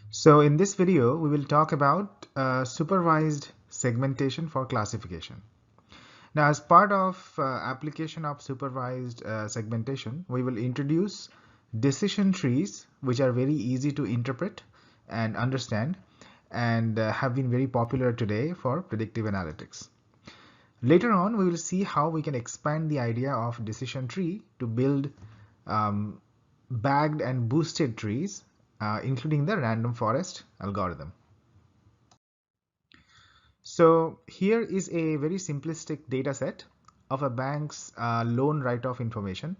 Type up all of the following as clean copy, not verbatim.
So in this video, we will talk about supervised segmentation for classification. Now, as part of application of supervised segmentation, we will introduce decision trees, which are very easy to interpret and understand and have been very popular today for predictive analytics. Later on, we will see how we can expand the idea of decision tree to build um, bagged and boosted trees, including the random forest algorithm. So here is a very simplistic data set of a bank's loan write-off information.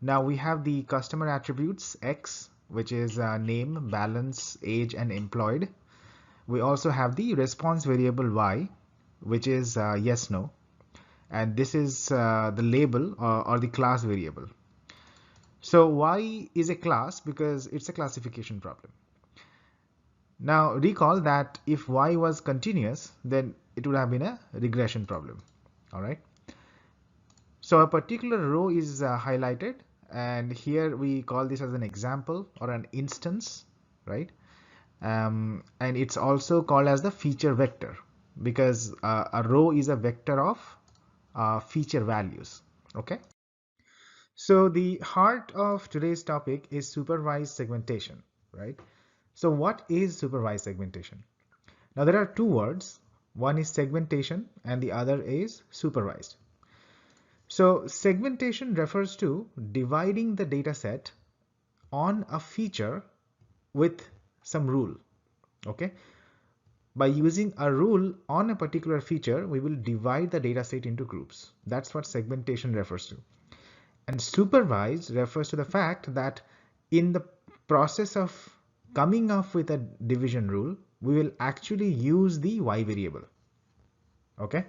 Now we have the customer attributes X, which is name, balance, age, and employed. We also have the response variable Y, which is yes, no. And this is the label or the class variable. So Y is a class because it's a classification problem. Now recall that if Y was continuous, then it would have been a regression problem. All right. So a particular row is highlighted, and here we call this as an example or an instance, right? And it's also called as the feature vector because a row is a vector of feature values. Okay. So the heart of today's topic is supervised segmentation, right? So what is supervised segmentation? Now there are two words. One is segmentation and the other is supervised. So segmentation refers to dividing the data set on a feature with some rule. Okay. By using a rule on a particular feature, we will divide the data set into groups. That's what segmentation refers to. And supervised refers to the fact that in the process of coming up with a division rule, we will actually use the Y variable. Okay.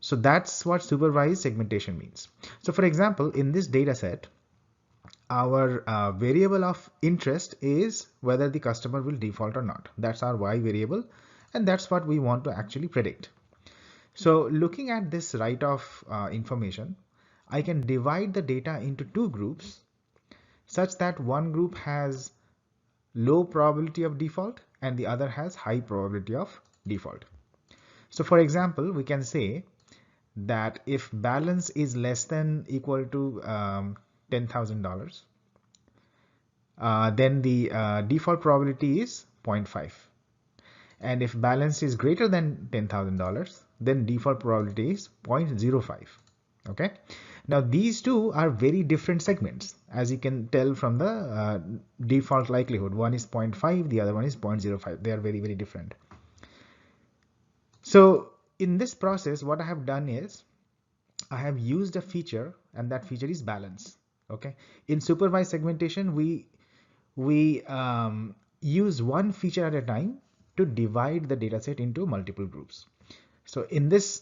So that's what supervised segmentation means. So for example, in this data set, our variable of interest is whether the customer will default or not. That's our Y variable, and that's what we want to actually predict. So looking at this write-off information, I can divide the data into two groups such that one group has low probability of default and the other has high probability of default. So for example, we can say that if balance is less than equal to $10,000, then the default probability is 0.5. And if balance is greater than $10,000, then default probability is 0.05. Okay. Now these two are very different segments, as you can tell from the default likelihood. One is 0.5, the other one is 0.05. They are very, very different. So in this process, what I have done is I have used a feature, and that feature is balance. Okay. In supervised segmentation, we use one feature at a time to divide the dataset into multiple groups. So in this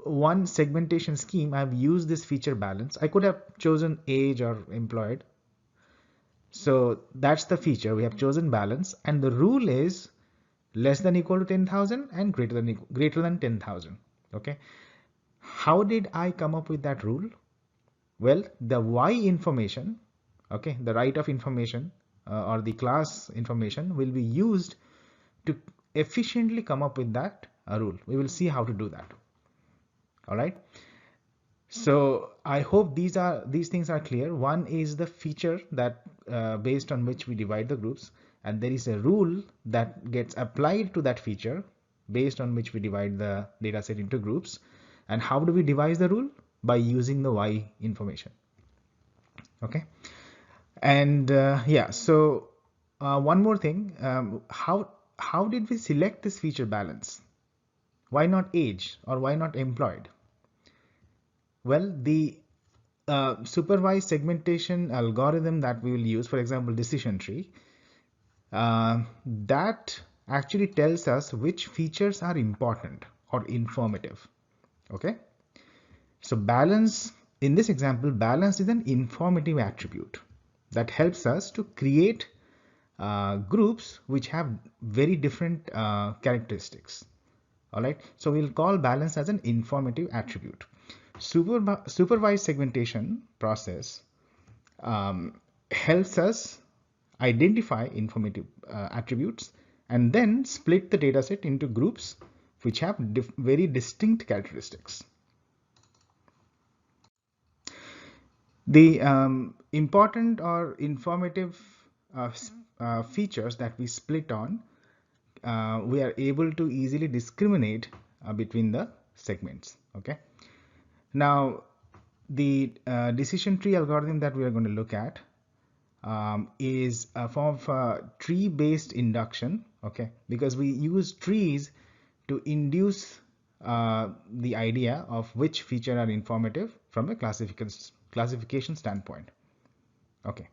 one segmentation scheme, I've used this feature balance. I could have chosen age or employed. So that's the feature. We have chosen balance, and the rule is less than equal to 10,000 and greater than 10,000. Okay. How did I come up with that rule? Well, the Y information, okay, the write-off information or the class information will be used to efficiently come up with that rule. We will see how to do that. All right. So I hope these things are clear. One is the feature that based on which we divide the groups, and there is a rule that gets applied to that feature based on which we divide the data set into groups. And how do we devise the rule? By using the Y information. Okay. And yeah, so one more thing, how did we select this feature balance? Why not age, or why not employed? Well, the supervised segmentation algorithm that we will use, for example, decision tree, that actually tells us which features are important or informative. Okay. So balance, in this example, balance is an informative attribute that helps us to create groups which have very different characteristics. All right. So we'll call balance as an informative attribute. Supervised segmentation process helps us identify informative attributes, and then split the dataset into groups which have very distinct characteristics. The important or informative features that we split on, we are able to easily discriminate between the segments. Okay. Now, the decision tree algorithm that we are going to look at is a form of tree-based induction. Okay, because we use trees to induce the idea of which feature are informative from a classification standpoint. Okay.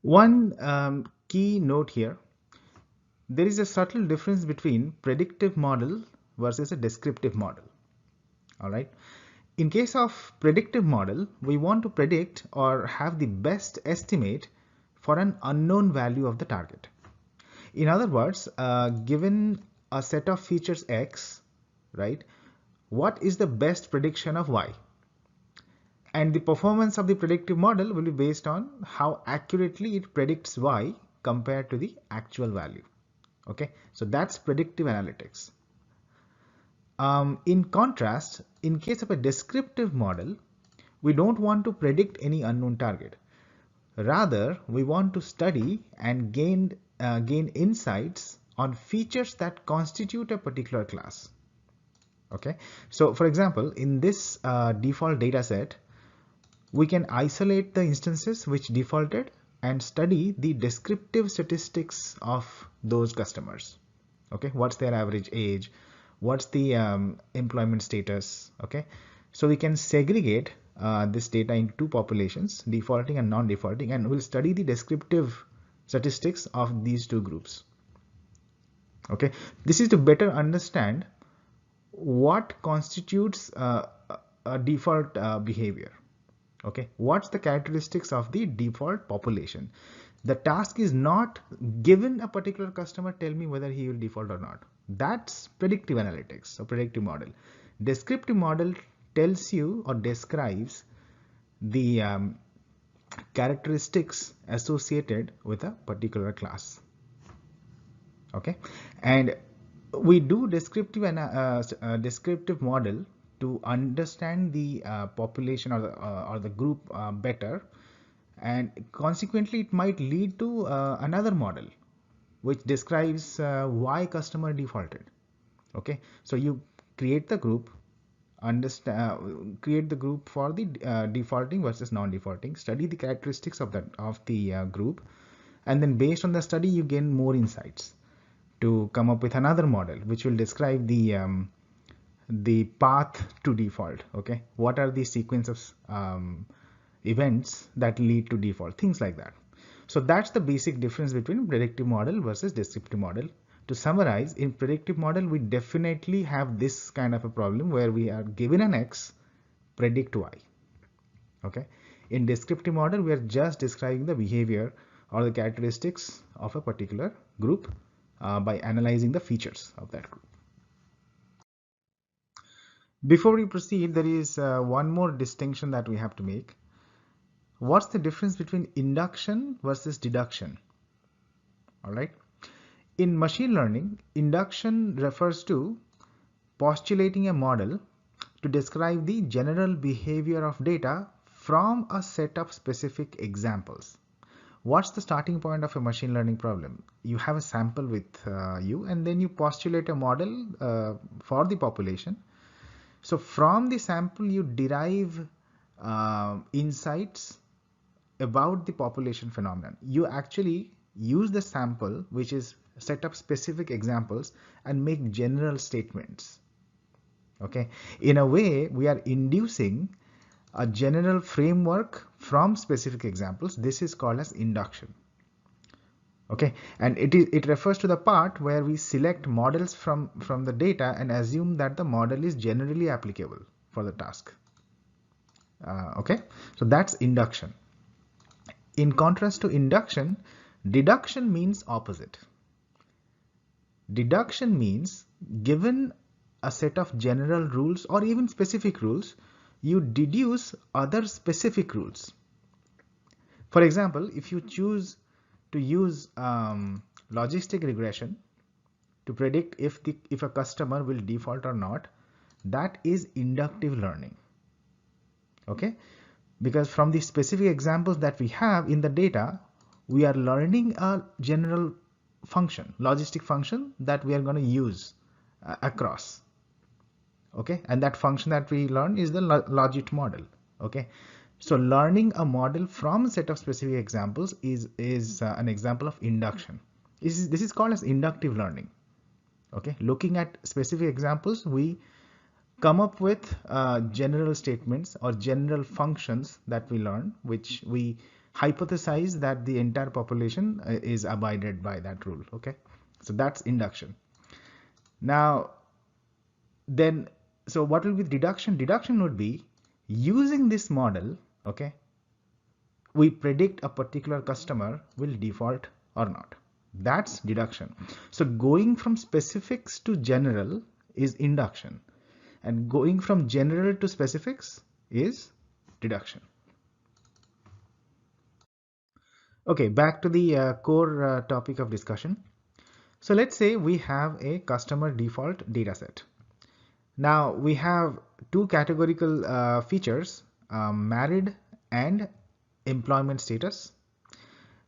One key note here: there is a subtle difference between predictive model versus a descriptive model. All right. In case of predictive model, we want to predict or have the best estimate for an unknown value of the target. In other words, given a set of features X, right, what is the best prediction of Y? And the performance of the predictive model will be based on how accurately it predicts Y compared to the actual value. Okay, so that's predictive analytics. In contrast, in case of a descriptive model, we don't want to predict any unknown target. Rather, we want to study and gain insights on features that constitute a particular class. Okay, so for example, in this default data set, we can isolate the instances which defaulted and study the descriptive statistics of those customers. Okay, what's their average age? What's the employment status? Okay, so we can segregate this data into two populations, defaulting and non-defaulting, and we'll study the descriptive statistics of these two groups. Okay, this is to better understand what constitutes a default behavior. Okay, what's the characteristics of the default population? The task is not given a particular customer, tell me whether he will default or not. That's predictive analytics or predictive model. Descriptive model tells you or describes the characteristics associated with a particular class. Okay, and we do descriptive model to understand the population or the group better, and consequently it might lead to another model which describes why customer defaulted. Okay, so you create the group, create the group for the defaulting versus non-defaulting, study the characteristics of the group, and then based on the study you gain more insights to come up with another model which will describe the path to default. Okay, what are the sequence of events that lead to default, things like that. So that's the basic difference between predictive model versus descriptive model. To summarize, in predictive model we definitely have this kind of a problem where we are given an X, predict Y. Okay, in descriptive model we are just describing the behavior or the characteristics of a particular group by analyzing the features of that group. Before we proceed, there is one more distinction that we have to make. What's the difference between induction versus deduction? All right. In machine learning, induction refers to postulating a model to describe the general behavior of data from a set of specific examples. What's the starting point of a machine learning problem? You have a sample with you, and then you postulate a model for the population. So from the sample you derive insights about the population phenomenon. You actually use the sample, which is set up specific examples, and make general statements. Okay, in a way we are inducing a general framework from specific examples. This is called as induction. Okay, and it refers to the part where we select models from the data and assume that the model is generally applicable for the task. Okay, so that's induction. In contrast to induction, deduction means opposite. Deduction means given a set of general rules or even specific rules, you deduce other specific rules. For example, if you choose to use logistic regression to predict if a customer will default or not, that is inductive learning. Okay, because from the specific examples that we have in the data, we are learning a general function, logistic function that we are going to use across. Okay, and that function that we learn is the logit model. Okay, so learning a model from a set of specific examples is an example of induction. This is called as inductive learning. Okay, looking at specific examples, we come up with general statements or general functions that we learn, which we hypothesize that the entire population is abided by that rule. Okay, so that's induction. Now then, so what will be deduction? Deduction would be using this model. Okay, we predict a particular customer will default or not. That's deduction. So going from specifics to general is induction, and going from general to specifics is deduction. Okay, back to the core topic of discussion. So let's say we have a customer default data set. Now we have two categorical features, married and employment status.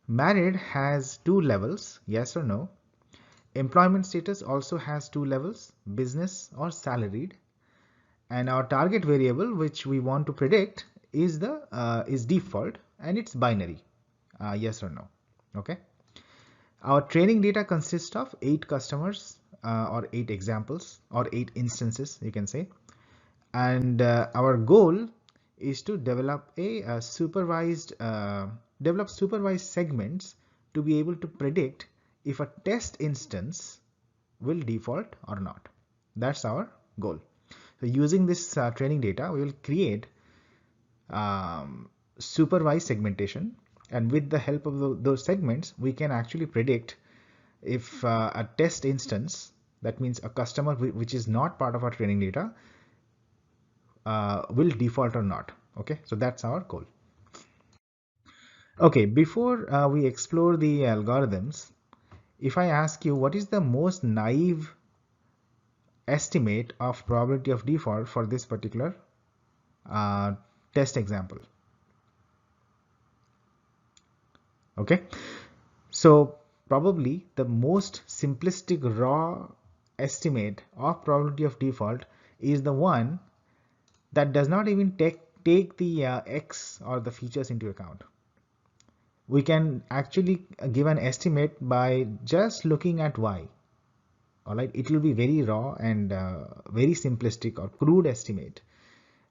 Married has two levels, yes or no. Employment status also has two levels, business or salaried. And our target variable, which we want to predict, is default, and it's binary, yes or no. Okay. Our training data consists of 8 customers or 8 examples or 8 instances, you can say. And our goal is to develop supervised segments to be able to predict if a test instance will default or not. That's our goal. So using this training data, we will create supervised segmentation, and with the help of those segments, we can actually predict if a test instance, that means a customer which is not part of our training data, will default or not. Okay, so that's our goal. Okay, before we explore the algorithms, if I ask you what is the most naive estimate of probability of default for this particular test example? Okay, so probably the most simplistic raw estimate of probability of default is the one that does not even take the x or the features into account. We can actually give an estimate by just looking at y. All right, it will be very raw and very simplistic or crude estimate,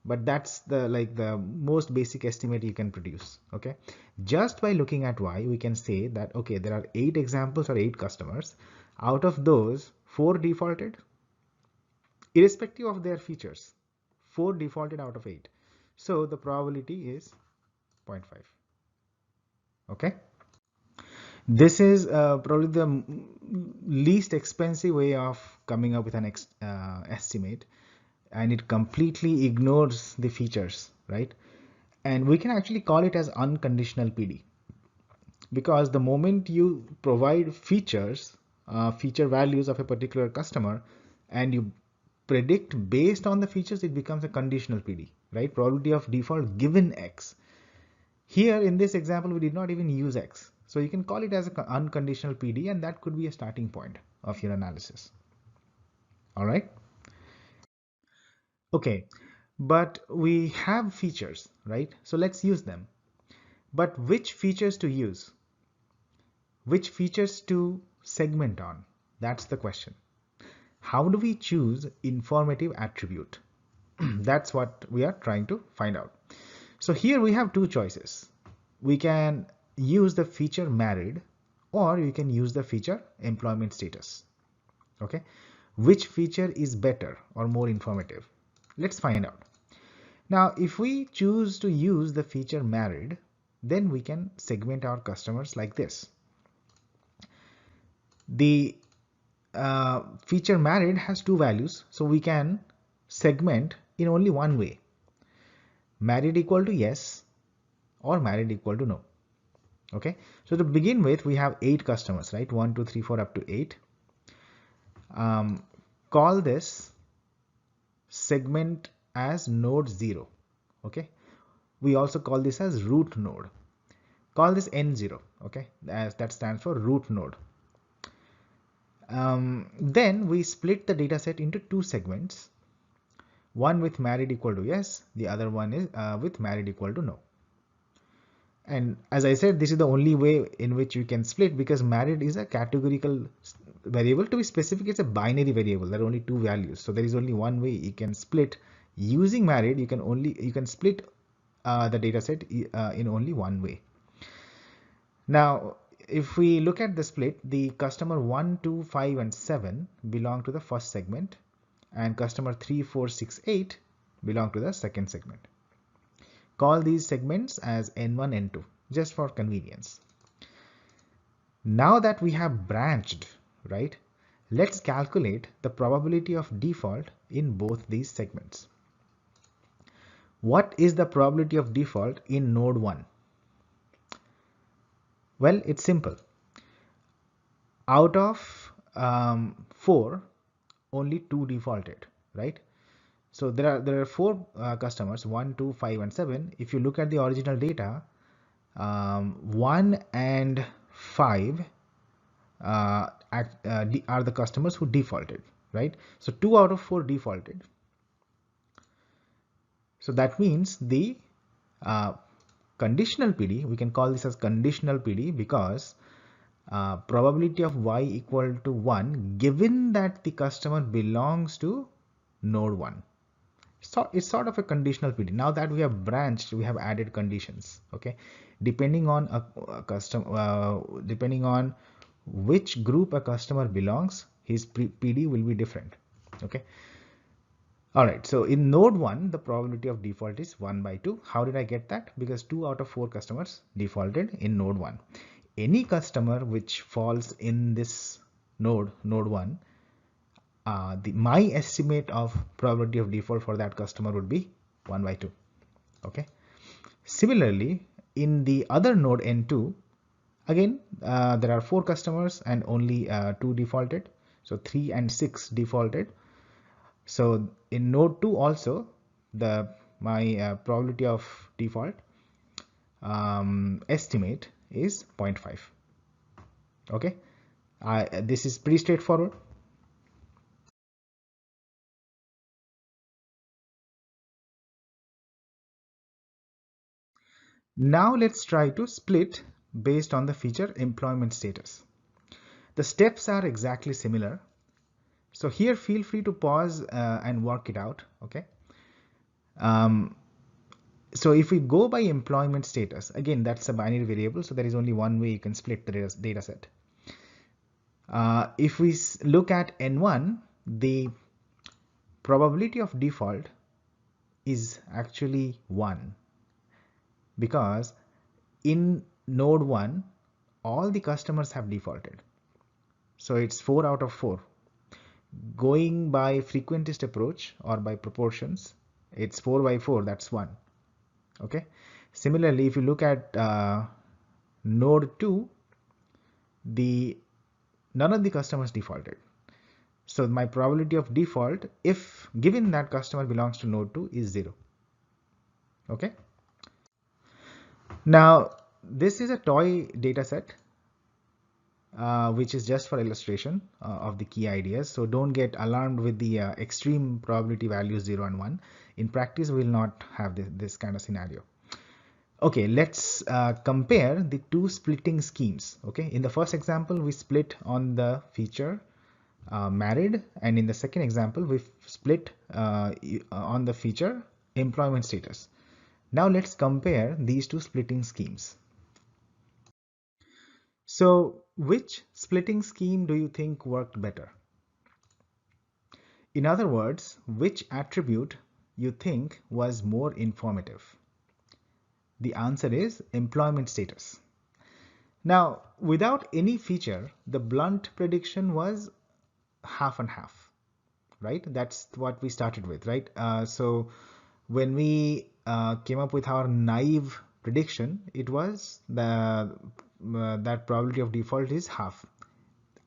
but that's the most basic estimate you can produce. Okay, just by looking at y, we can say that okay, there are 8 examples or 8 customers. Out of those, 4 defaulted, irrespective of their features. 4 defaulted out of 8, so the probability is 0.5. Okay, this is probably the least expensive way of coming up with an estimate, and it completely ignores the features, right? And we can actually call it as unconditional PD, because the moment you provide features, feature values of a particular customer, and you predict based on the features, it becomes a conditional PD, right? Probability of default given X. Here in this example, we did not even use X. So you can call it as an unconditional PD, and that could be a starting point of your analysis. All right. Okay, but we have features, right? So let's use them. But which features to use? Which features to segment on? That's the question. How do we choose informative attribute? That's what we are trying to find out. So here we have two choices. We can use the feature married, or you can use the feature employment status. Okay, which feature is better or more informative? Let's find out. Now, if we choose to use the feature married, then we can segment our customers like this. The feature married has 2 values, so we can segment in only one way: married equal to yes or married equal to no. Okay, so to begin with, we have 8 customers, right? 1, 2, 3, 4 up to 8. Call this segment as node 0. Okay, we also call this as root node. Call this N0. Okay, as that stands for root node. Then we split the data set into 2 segments, one with married equal to yes, the other one is with married equal to no. And as I said, this is the only way in which you can split, because married is a categorical variable. To be specific, it's a binary variable. There are only 2 values, so there is only one way you can split. Using married, you can split the data set in only one way. Now, if we look at the split, the customer 1, 2, 5, and 7 belong to the first segment, and customer 3, 4, 6, 8 belong to the second segment. Call these segments as N1, N2, just for convenience. Now that we have branched, right, let's calculate the probability of default in both these segments. What is the probability of default in node 1? Well, it's simple. Out of 4, only 2 defaulted, right? So there are 4 customers, 1, 2, 5, and 7. If you look at the original data, 1 and 5 are the customers who defaulted, right? So 2 out of 4 defaulted. So that means the conditional PD, we can call this as conditional PD, because probability of y equal to 1 given that the customer belongs to node 1. So it's sort of a conditional PD. Now that we have branched, we have added conditions. Okay, depending on depending on which group a customer belongs, his PD will be different. Okay. All right, so in node 1, the probability of default is 1 by 2. How did I get that? Because 2 out of 4 customers defaulted in node 1. Any customer which falls in this node 1, my estimate of probability of default for that customer would be 1 by 2. Okay. Similarly, in the other node N2, again, there are 4 customers and only 2 defaulted. So 3 and 6 defaulted. So in node 2 also, my probability of default estimate is 0.5. Okay, this is pretty straightforward. Now let's try to split based on the feature employment status. The steps are exactly similar. So here, feel free to pause and work it out. Okay. So if we go by employment status, again, that's a binary variable. So there is only one way you can split the data set. If we look at N1, the probability of default is actually 1, because in node 1, all the customers have defaulted. So it's 4 out of 4. Going by frequentist approach or by proportions, it's 4 by 4, that's 1. Okay. Similarly, if you look at node 2, none of the customers defaulted. So my probability of default, if given that customer belongs to node 2, is 0. Okay. Now this is a toy data set, which is just for illustration of the key ideas. So don't get alarmed with the extreme probability values 0 and 1. In practice, we will not have this kind of scenario. Okay, let's compare the 2 splitting schemes. Okay, in the first example, we split on the feature married, and in the second example, we split on the feature employment status. Now let's compare these 2 splitting schemes. So which splitting scheme do you think worked better? In other words, which attribute you think was more informative? The answer is employment status. Now, without any feature, the blunt prediction was half and half, right? That's what we started with, right? So when we came up with our naive prediction, it was that probability of default is half,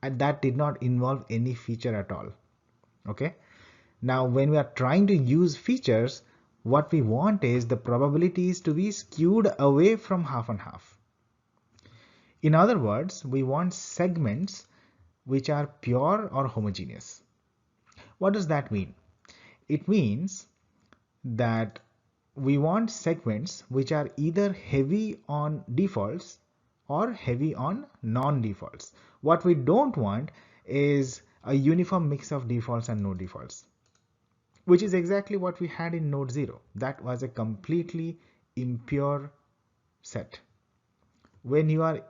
and that did not involve any feature at all. Okay, now when we are trying to use features, what we want is the probabilities to be skewed away from half and half. In other words, we want segments which are pure or homogeneous. What does that mean? It means that we want segments which are either heavy on defaults or heavy on non-defaults. What we don't want is a uniform mix of defaults and no defaults, which is exactly what we had in node 0. That was a completely impure set. When you are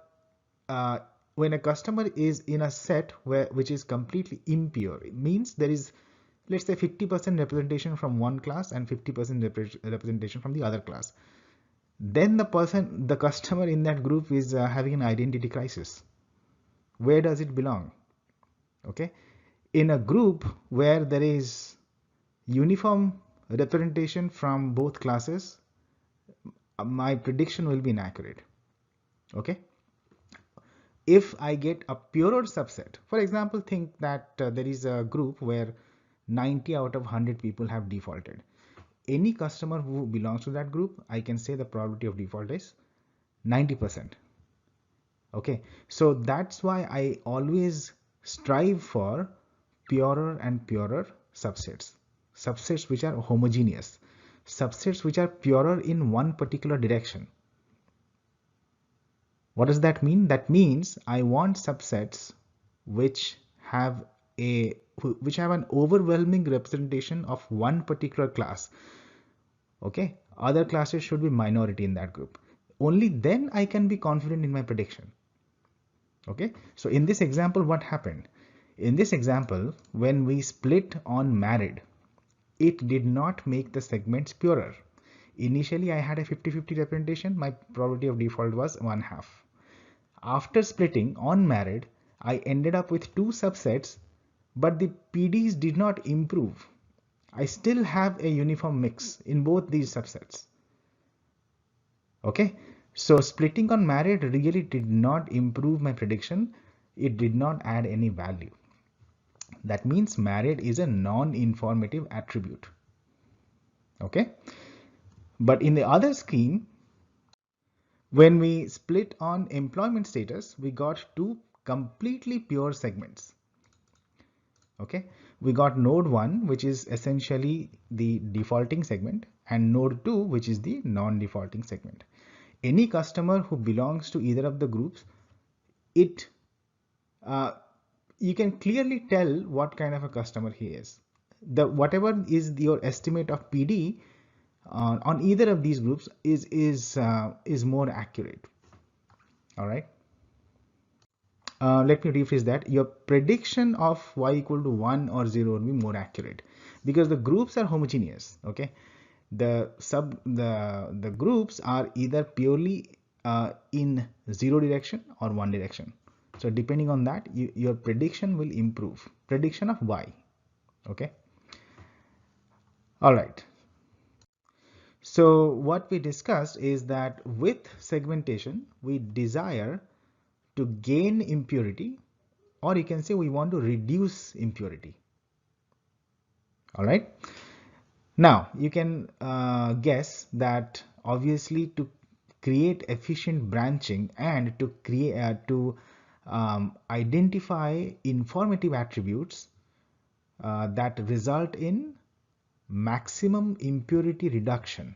when a customer is in a set which is completely impure, it means there is, let's say, 50% representation from one class and 50% representation from the other class. Then the customer in that group is having an identity crisis. Where does it belong? Okay, in a group where there is uniform representation from both classes, my prediction will be inaccurate. Okay, if I get a purer subset, for example, think that there is a group where 90 out of 100 people have defaulted. Any customer who belongs to that group, I can say the probability of default is 90%. Okay, so that's why I always strive for purer and purer subsets which are homogeneous, subsets which are purer in one particular direction. What does that mean? That means I want subsets which have an overwhelming representation of one particular class. Okay, other classes should be minority in that group. Only then I can be confident in my prediction. Okay, so in this example, what happened? In this example, when we split on married, it did not make the segments purer. Initially, I had a 50-50 representation. My probability of default was 1/2. After splitting on married, I ended up with two subsets, but the PDs did not improve. I still have a uniform mix in both these subsets. Okay, so splitting on married really did not improve my prediction. It did not add any value. That means married is a non-informative attribute. Okay, but in the other scheme, when we split on employment status, we got two completely pure segments. Okay, we got node 1, which is essentially the defaulting segment, and node 2, which is the non-defaulting segment. Any customer who belongs to either of the groups, you can clearly tell what kind of a customer he is. Whatever is your estimate of PD on either of these groups is more accurate. All right. Let me rephrase that. Your prediction of y equal to 1 or 0 will be more accurate because the groups are homogeneous. Okay, the groups are either purely in 0 direction or 1 direction. So depending on that, your prediction will improve. Prediction of y. Okay. All right. So what we discussed is that with segmentation, we desire to gain impurity, or you can say we want to reduce impurity. All right. Now you can guess that obviously to create efficient branching and to identify informative attributes that result in maximum impurity reduction.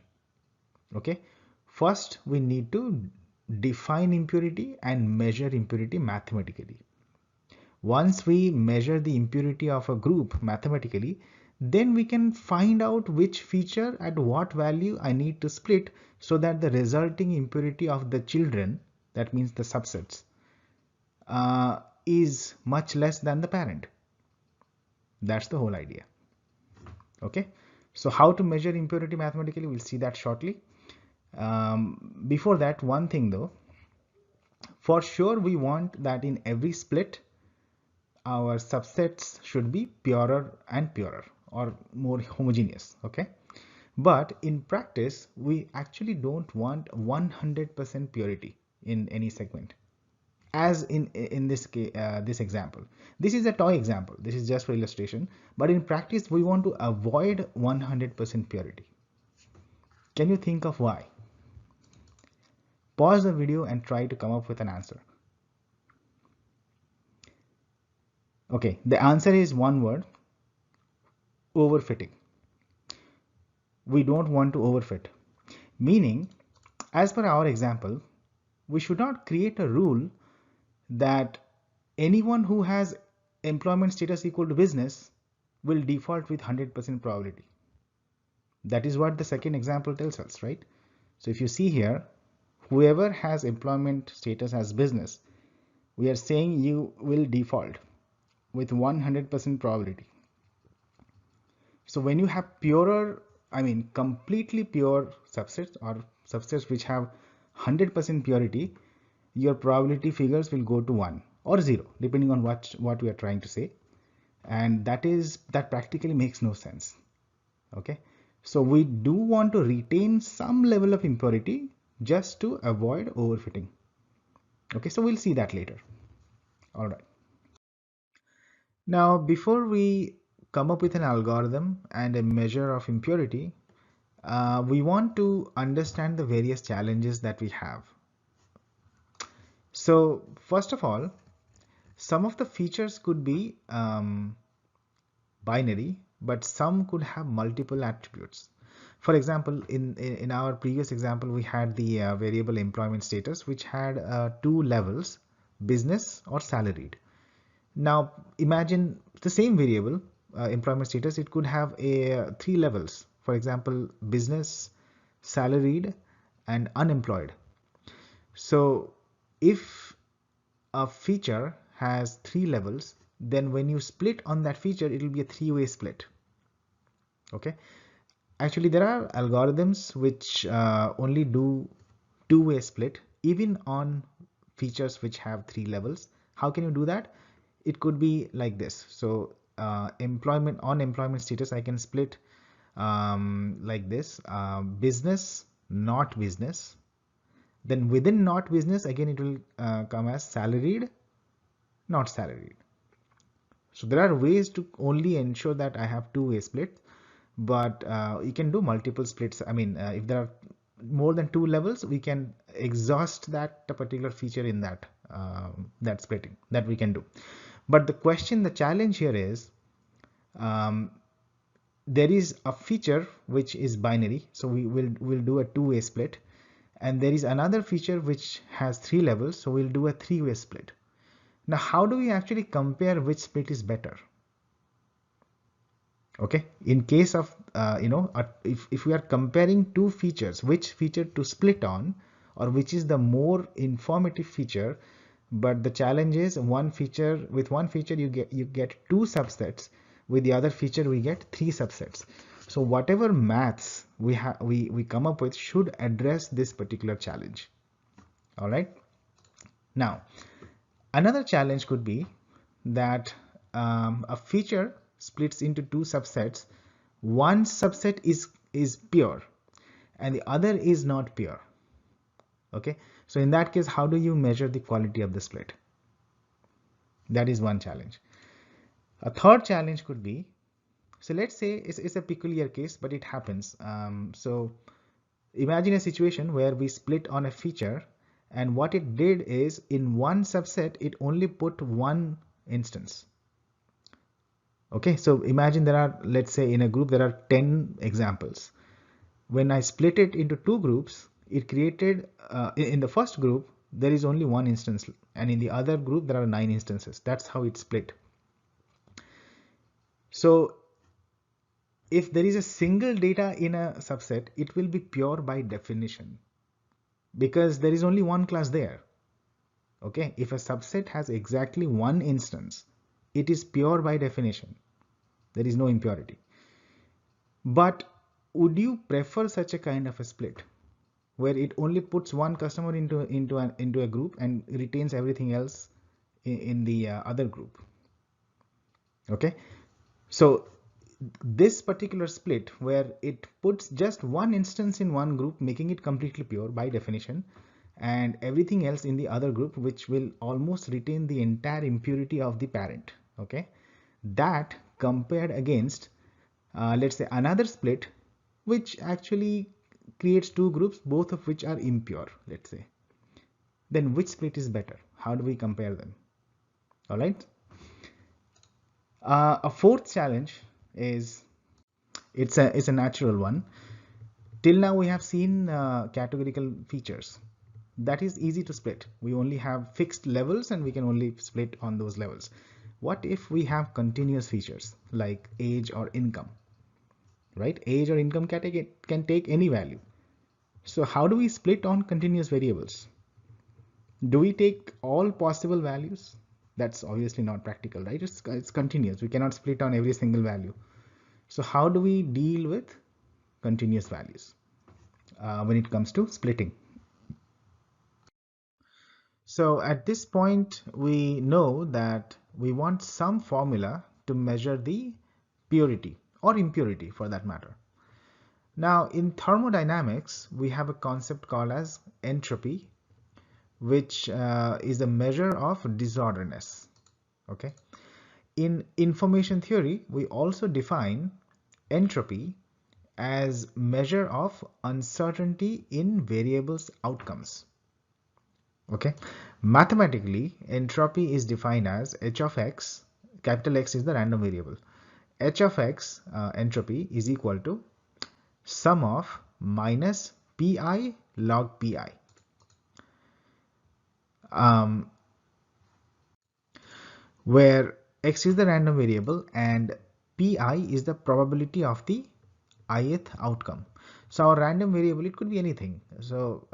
Okay, first we need to define impurity and measure impurity mathematically. Once we measure the impurity of a group mathematically, then we can find out which feature at what value I need to split so that the resulting impurity of the children, that means the subsets, is much less than the parent. That's the whole idea. Okay, so how to measure impurity mathematically, we'll see that shortly. Before that, one thing though, for sure we want that in every split our subsets should be purer and purer or more homogeneous. Okay, But in practice, we actually don't want 100% purity in any segment. As in this case, this example, this is a toy example. This is just for illustration. But in practice, we want to avoid 100% purity. Can you think of why? Pause the video and try to come up with an answer. Okay, the answer is one word: overfitting. We don't want to overfit. Meaning, as per our example, we should not create a rule that anyone who has employment status equal to business will default with 100% probability. That is what the second example tells us, right? So if you see here, whoever has employment status as business, we are saying you will default with 100% probability. So when you have purer, I mean completely pure subsets or subsets which have 100% purity, your probability figures will go to 1 or 0 depending on what we are trying to say, and that practically makes no sense. Okay, so we do want to retain some level of impurity just to avoid overfitting. Okay, so we'll see that later. All right, now before we come up with an algorithm and a measure of impurity, we want to understand the various challenges that we have. So first of all, some of the features could be binary, but some could have multiple attributes. For example, in our previous example, we had the variable employment status, which had two levels: business or salaried. Now imagine the same variable, employment status, it could have three levels. For example, business, salaried, and unemployed. So if a feature has three levels, then when you split on that feature, it will be a three-way split. Okay, actually there are algorithms which only do two-way split even on features which have three levels. How can you do that? It could be like this. So employment status, I can split like this: business, not business. Then within not business, again it will come as salaried, not salaried. So there are ways to only ensure that I have two-way split, but you can do multiple splits. I mean, if there are more than two levels, we can exhaust that particular feature in that splitting that we can do. But the challenge here is, there is a feature which is binary, so we'll do a two-way split, and there is another feature which has three levels, so we'll do a three-way split. Now how do we actually compare which split is better? Okay, in case of if we are comparing two features, which feature to split on, or which is the more informative feature, but the challenge is with one feature you get two subsets, with the other feature we get three subsets. So whatever maths we come up with should address this particular challenge. All right, now another challenge could be that a feature splits into two subsets. One subset is pure and the other is not pure. Okay, so in that case, how do you measure the quality of the split? That is one challenge. A third challenge could be, so let's say it's a peculiar case, but it happens. So imagine a situation where we split on a feature, and what it did is, in one subset it only put one instance. Okay, so imagine there are, let's say in a group there are 10 examples. When I split it into two groups, it created in the first group there is only one instance, and in the other group there are 9 instances. That's how it split. So if there is a single data in a subset, it will be pure by definition, because there is only one class there. Okay, if a subset has exactly one instance, it is pure by definition. There is no impurity. But would you prefer such a kind of a split, where it only puts one customer into a group and retains everything else in the other group? Okay, so this particular split, where it puts just one instance in one group, making it completely pure by definition, and everything else in the other group, which will almost retain the entire impurity of the parent. Okay, that compared against let's say another split which actually creates two groups, both of which are impure, let's say. Then which split is better? How do we compare them? All right. A fourth challenge is, it's a natural one. Till now we have seen categorical features. That is easy to split. We only have fixed levels and we can only split on those levels. What if we have continuous features like age or income? Right? Age or income can take any value. So how do we split on continuous variables? Do we take all possible values? That's obviously not practical, right? It's continuous. We cannot split on every single value. So how do we deal with continuous values when it comes to splitting? So at this point, we know that we want some formula to measure the purity or impurity for that matter. Now in thermodynamics, we have a concept called as entropy, which is a measure of disorderness. Okay. In information theory, we also define entropy as measure of uncertainty in variables outcomes. Okay. Mathematically, entropy is defined as h of x, capital X is the random variable. H of x, entropy, is equal to sum of minus pi log pi. Where x is the random variable and pi is the probability of the ith outcome. So our random variable, it could be anything. So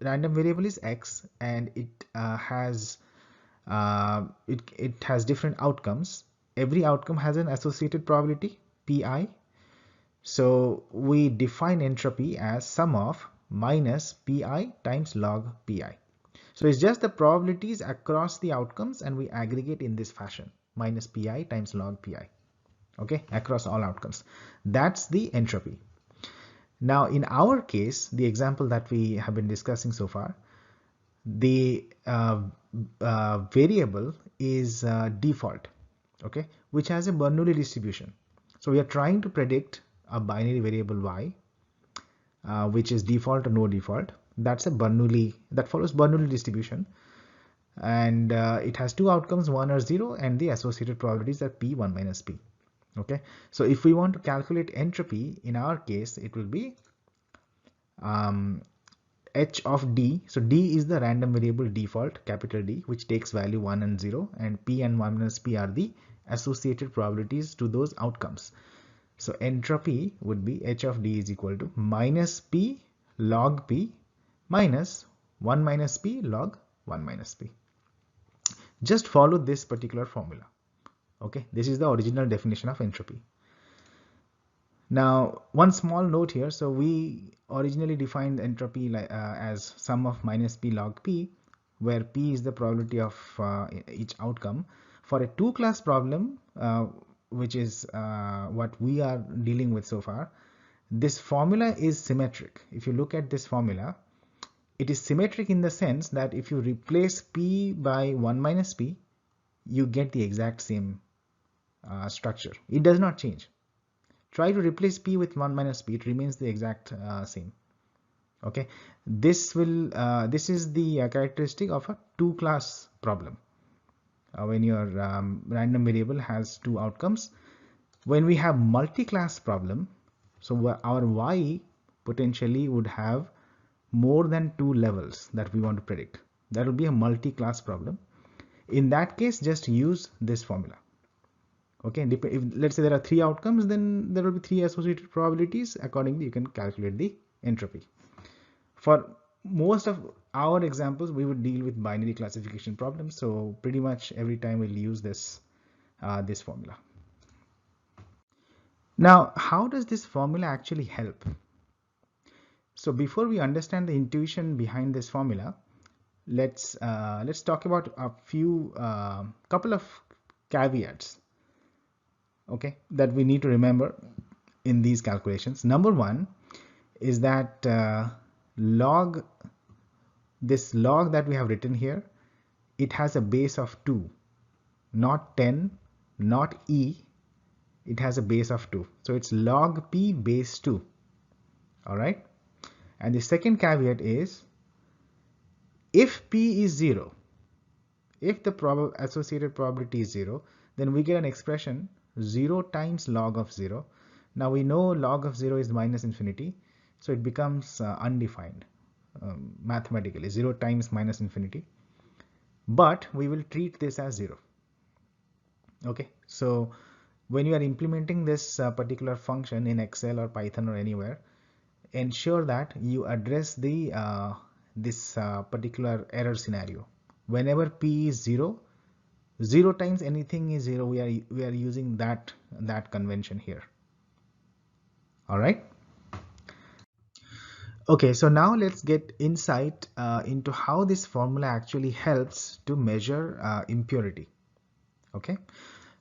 random variable is x, and it has different outcomes. Every outcome has an associated probability pi. So we define entropy as sum of minus pi times log pi. So it's just the probabilities across the outcomes, and we aggregate in this fashion, minus pi times log pi, okay, across all outcomes. That's the entropy. Now in our case, the example that we have been discussing so far, the variable is default, okay, which has a Bernoulli distribution. So we are trying to predict a binary variable y, which is default or no default. That's a Bernoulli, that follows Bernoulli distribution, and it has two outcomes, 1 or 0, and the associated probabilities are p 1 minus p. Okay, so if we want to calculate entropy, in our case it will be h of d. So d is the random variable default, capital D, which takes value 1 and 0, and p and 1 minus p are the associated probabilities to those outcomes. So entropy would be h of d is equal to minus p log p minus 1 minus p log 1 minus p. Just follow this particular formula. Okay, this is the original definition of entropy. Now one small note here. So we originally defined entropy as sum of minus p log p, where p is the probability of each outcome. For a two-class problem, which is what we are dealing with so far, this formula is symmetric. If you look at this formula, it is symmetric in the sense that if you replace p by 1 minus p, you get the exact same structure. It does not change. Try to replace p with 1 minus p, it remains the exact same. Okay, this is the characteristic of a two-class problem. When your random variable has two outcomes. When we have multi-class problem, so our y potentially would have more than two levels that we want to predict. That will be a multi-class problem. In that case, just use this formula. Okay, if let's say there are three outcomes, then there will be three associated probabilities. Accordingly, you can calculate the entropy. For most of our examples, we would deal with binary classification problems. So pretty much every time we'll use this formula. Now, how does this formula actually help? So before we understand the intuition behind this formula, let's talk about a few couple of caveats. okay, that we need to remember in these calculations. Number one is that this log that we have written here, it has a base of 2, not 10, not e, it has a base of 2. So it's log p base 2. All right. And the second caveat is if p is 0, if the associated probability is 0, then we get an expression 0 times log of 0. Now we know log of 0 is minus infinity, so it becomes undefined mathematically, 0 times minus infinity. But we will treat this as 0. Okay, so when you are implementing this particular function in Excel or Python or anywhere, ensure that you address the this particular error scenario. Whenever p is 0, 0 times anything is 0, we are using that convention here. All right. Okay, so now let's get insight into how this formula actually helps to measure impurity. Okay,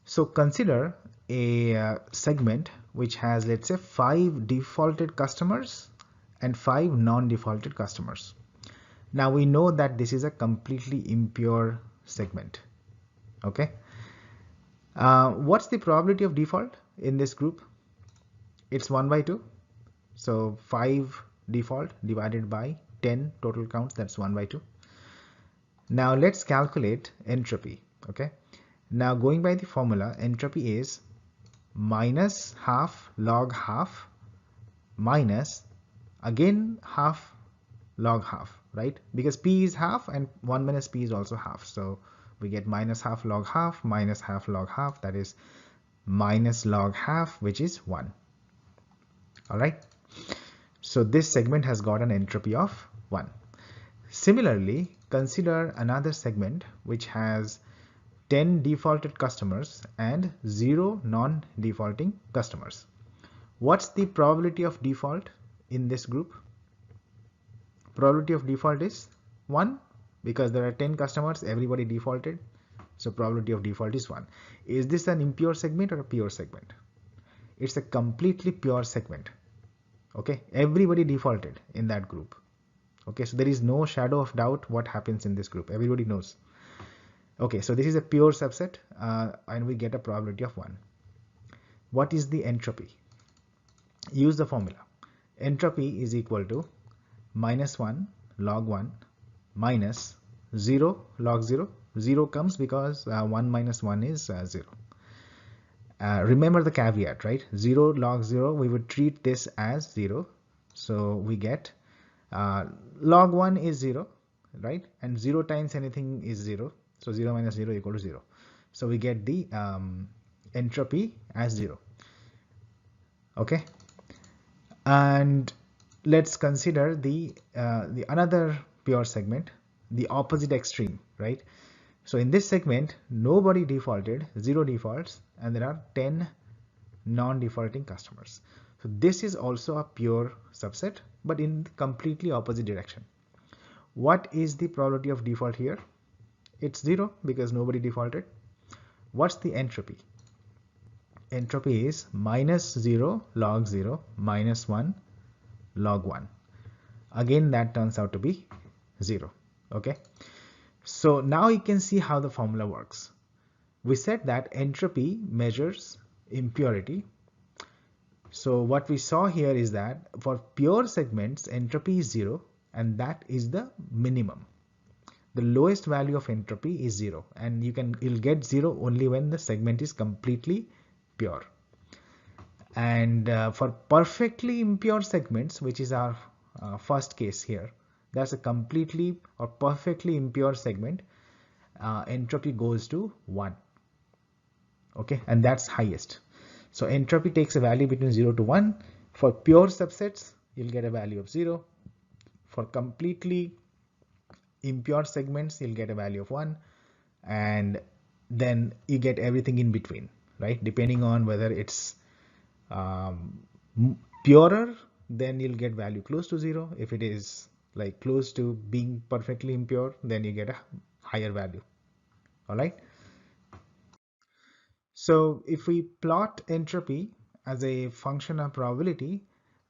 so consider a segment which has, let's say, 5 defaulted customers and 5 non-defaulted customers. Now we know that this is a completely impure segment. Okay, what's the probability of default in this group? It's 1 by 2. So 5 default divided by 10 total counts, that's 1 by 2. Now let's calculate entropy. Okay, now going by the formula, entropy is minus half log half minus again half log half, right? Because p is half and 1 minus p is also half, so we get minus half log half minus half log half, that is minus log half, which is 1. All right, so this segment has got an entropy of 1. Similarly, consider another segment which has 10 defaulted customers and 0 non-defaulting customers. What's the probability of default in this group? Probability of default is 1 because there are 10 customers, everybody defaulted, so probability of default is 1. Is this an impure segment or a pure segment? It's a completely pure segment. Okay, everybody defaulted in that group. Okay, so there is no shadow of doubt what happens in this group, everybody knows. Okay, so this is a pure subset and we get a probability of 1. What is the entropy? Use the formula. Entropy is equal to minus 1 log 1 minus 0 log 0. 0 comes because 1 minus 1 is 0. Remember the caveat, right? 0 log 0, we would treat this as 0. So we get log 1 is 0, right? And 0 times anything is 0. So 0 minus 0 equal to 0. So we get the entropy as 0. Okay. And let's consider the another pure segment, the opposite extreme, right? So in this segment, nobody defaulted, 0 defaults, and there are 10 non-defaulting customers. So this is also a pure subset, but in the completely opposite direction. What is the probability of default here? It's 0 because nobody defaulted. What's the entropy? Entropy is minus 0 log 0 minus 1 log 1. Again, that turns out to be 0. Okay, so now you can see how the formula works. We said that entropy measures impurity. So what we saw here is that for pure segments, entropy is 0, and that is the minimum. The lowest value of entropy is 0, and you'll get 0 only when the segment is completely pure. And for perfectly impure segments, which is our first case here, that's a completely or perfectly impure segment, entropy goes to 1. Okay, and that's highest. So entropy takes a value between 0 to 1. For pure subsets, you'll get a value of 0. For completely impure segments, you'll get a value of 1. And then you get everything in between, right? Depending on whether it's purer, then you'll get value close to 0. If it is like close to being perfectly impure, then you get a higher value. All right. So if we plot entropy as a function of probability,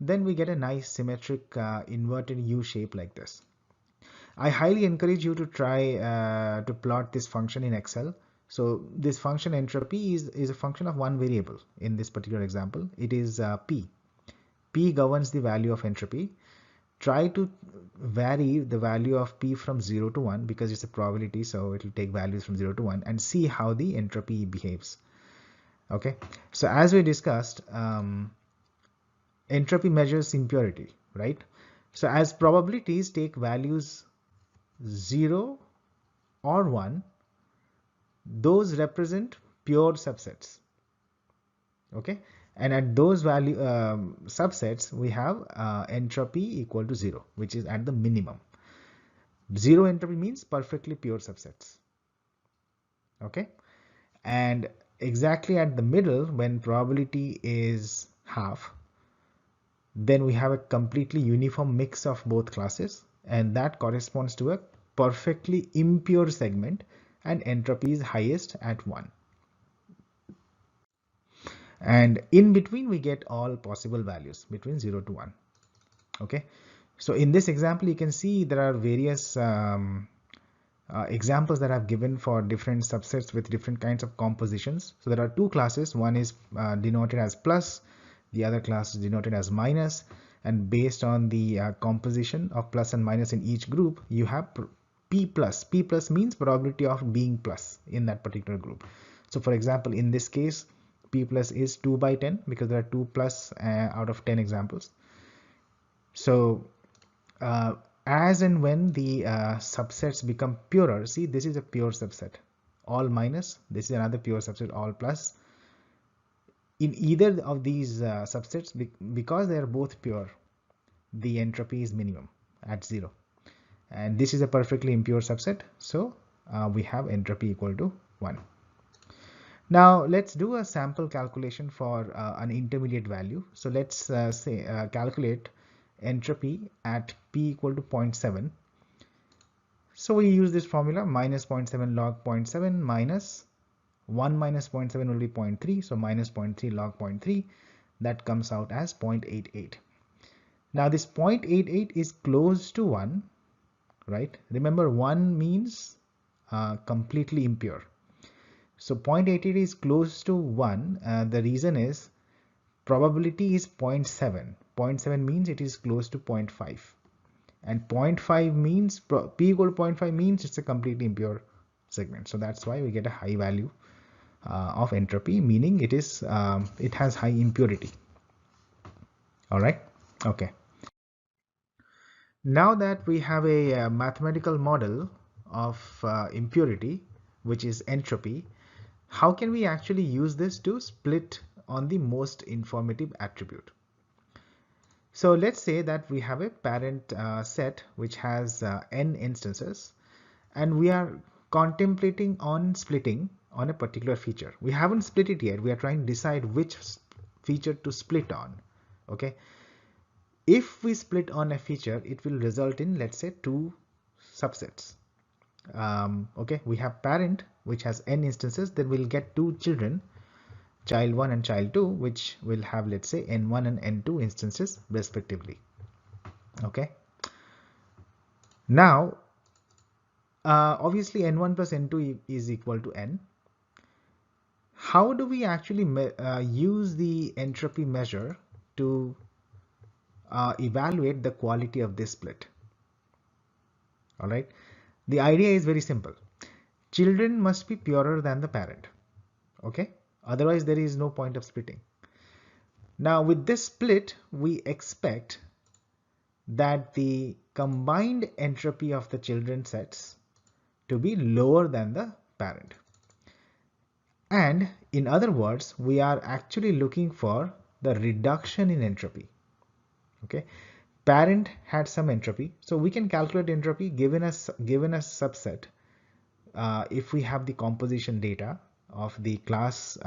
then we get a nice symmetric inverted U shape like this. I highly encourage you to try to plot this function in Excel. So this function entropy is a function of one variable in this particular example. It is P. P governs the value of entropy. Try to vary the value of P from 0 to 1 because it's a probability, so it will take values from 0 to 1 and see how the entropy behaves. Okay, so as we discussed, entropy measures impurity, right? So as probabilities take values 0 or 1, those represent pure subsets. Okay, and at those value subsets we have entropy equal to 0, which is at the minimum. Zero entropy means perfectly pure subsets. Okay, and exactly at the middle, when probability is half, then we have a completely uniform mix of both classes, and that corresponds to a perfectly impure segment, and entropy is highest at 1. And in between we get all possible values between 0 to 1. Okay, so in this example you can see there are various examples that I've given for different subsets with different kinds of compositions. So there are two classes. One is denoted as plus, the other class is denoted as minus, and based on the composition of plus and minus in each group, you have P plus. P plus means probability of being plus in that particular group. So for example, in this case, P plus is 2 by 10 because there are 2 plus out of 10 examples. So as and when the subsets become purer, see, this is a pure subset, all minus, this is another pure subset, all plus. In either of these subsets, because they are both pure, the entropy is minimum at 0, and this is a perfectly impure subset, so we have entropy equal to 1. Now let's do a sample calculation for an intermediate value. So let's say calculate entropy at P equal to 0.7. So we use this formula, minus 0.7 log 0.7 minus 1 minus 0.7 will be 0.3, so minus 0.3 log 0.3, that comes out as 0.88. Now this 0.88 is close to 1, right? Remember, 1 means completely impure. So 0.88 is close to 1. The reason is probability is 0.7. 0.7 means it is close to 0.5. And 0.5 means, P equal to 0.5 means it's a completely impure segment. So that's why we get a high value of entropy, meaning it has high impurity. All right. Okay. Now that we have a mathematical model of impurity, which is entropy, how can we actually use this to split on the most informative attribute? So let's say that we have a parent set which has n instances, and we are contemplating on splitting on a particular feature. We haven't split it yet. We are trying to decide which feature to split on. Okay. If we split on a feature, it will result in, let's say, 2 subsets. Okay, we have parent which has n instances, then we'll get 2 children, child 1 and child 2, which will have, let's say, n1 and n2 instances respectively. Okay. Now, obviously n1 plus n2 is equal to n. How do we actually use the entropy measure to evaluate the quality of this split? All right. The idea is very simple. Children must be purer than the parent. Okay. Otherwise, there is no point of splitting. Now, with this split, we expect that the combined entropy of the children sets to be lower than the parent. And in other words, we are actually looking for the reduction in entropy. Okay. Parent had some entropy, so we can calculate entropy given a subset. If we have the composition data of the class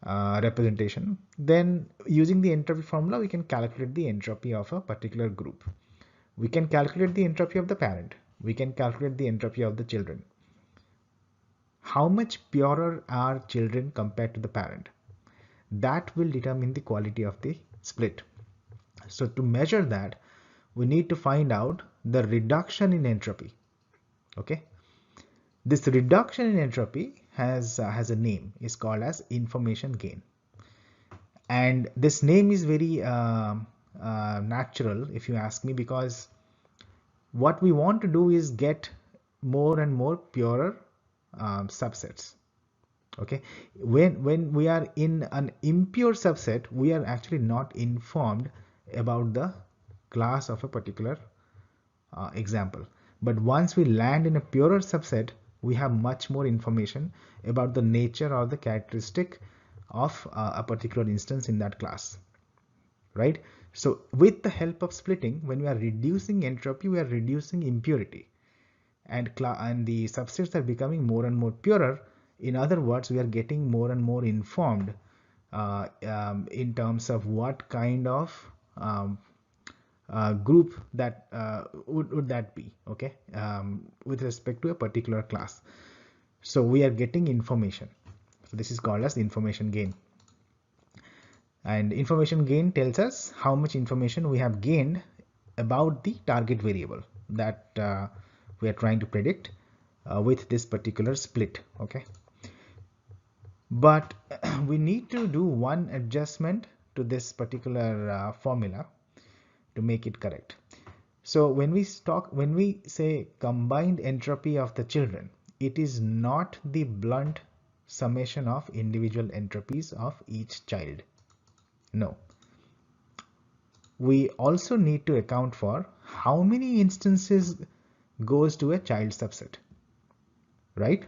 representation, then using the entropy formula, we can calculate the entropy of a particular group. We can calculate the entropy of the parent. We can calculate the entropy of the children. how much purer are children compared to the parent. That will determine the quality of the split. So to measure that, we need to find out the reduction in entropy. Okay, this reduction in entropy has a name. It's called as information gain, and this name is very natural if you ask me, because what we want to do is get more and more purer subsets. Okay, when we are in an impure subset, we are actually not informed about the class of a particular example. But once we land in a purer subset, we have much more information about the nature or the characteristic of a particular instance in that class, right? So with the help of splitting, when we are reducing entropy, we are reducing impurity, and the subsets are becoming more and more purer. In other words, we are getting more and more informed in terms of what kind of group that would that be, okay, with respect to a particular class. So we are getting information. So this is called as information gain. And information gain tells us how much information we have gained about the target variable that we are trying to predict with this particular split. Okay, but we need to do one adjustment to this particular formula to make it correct. So when we say combined entropy of the children, it is not the blunt summation of individual entropies of each child. No. We also need to account for how many instances goes to a child subset, right?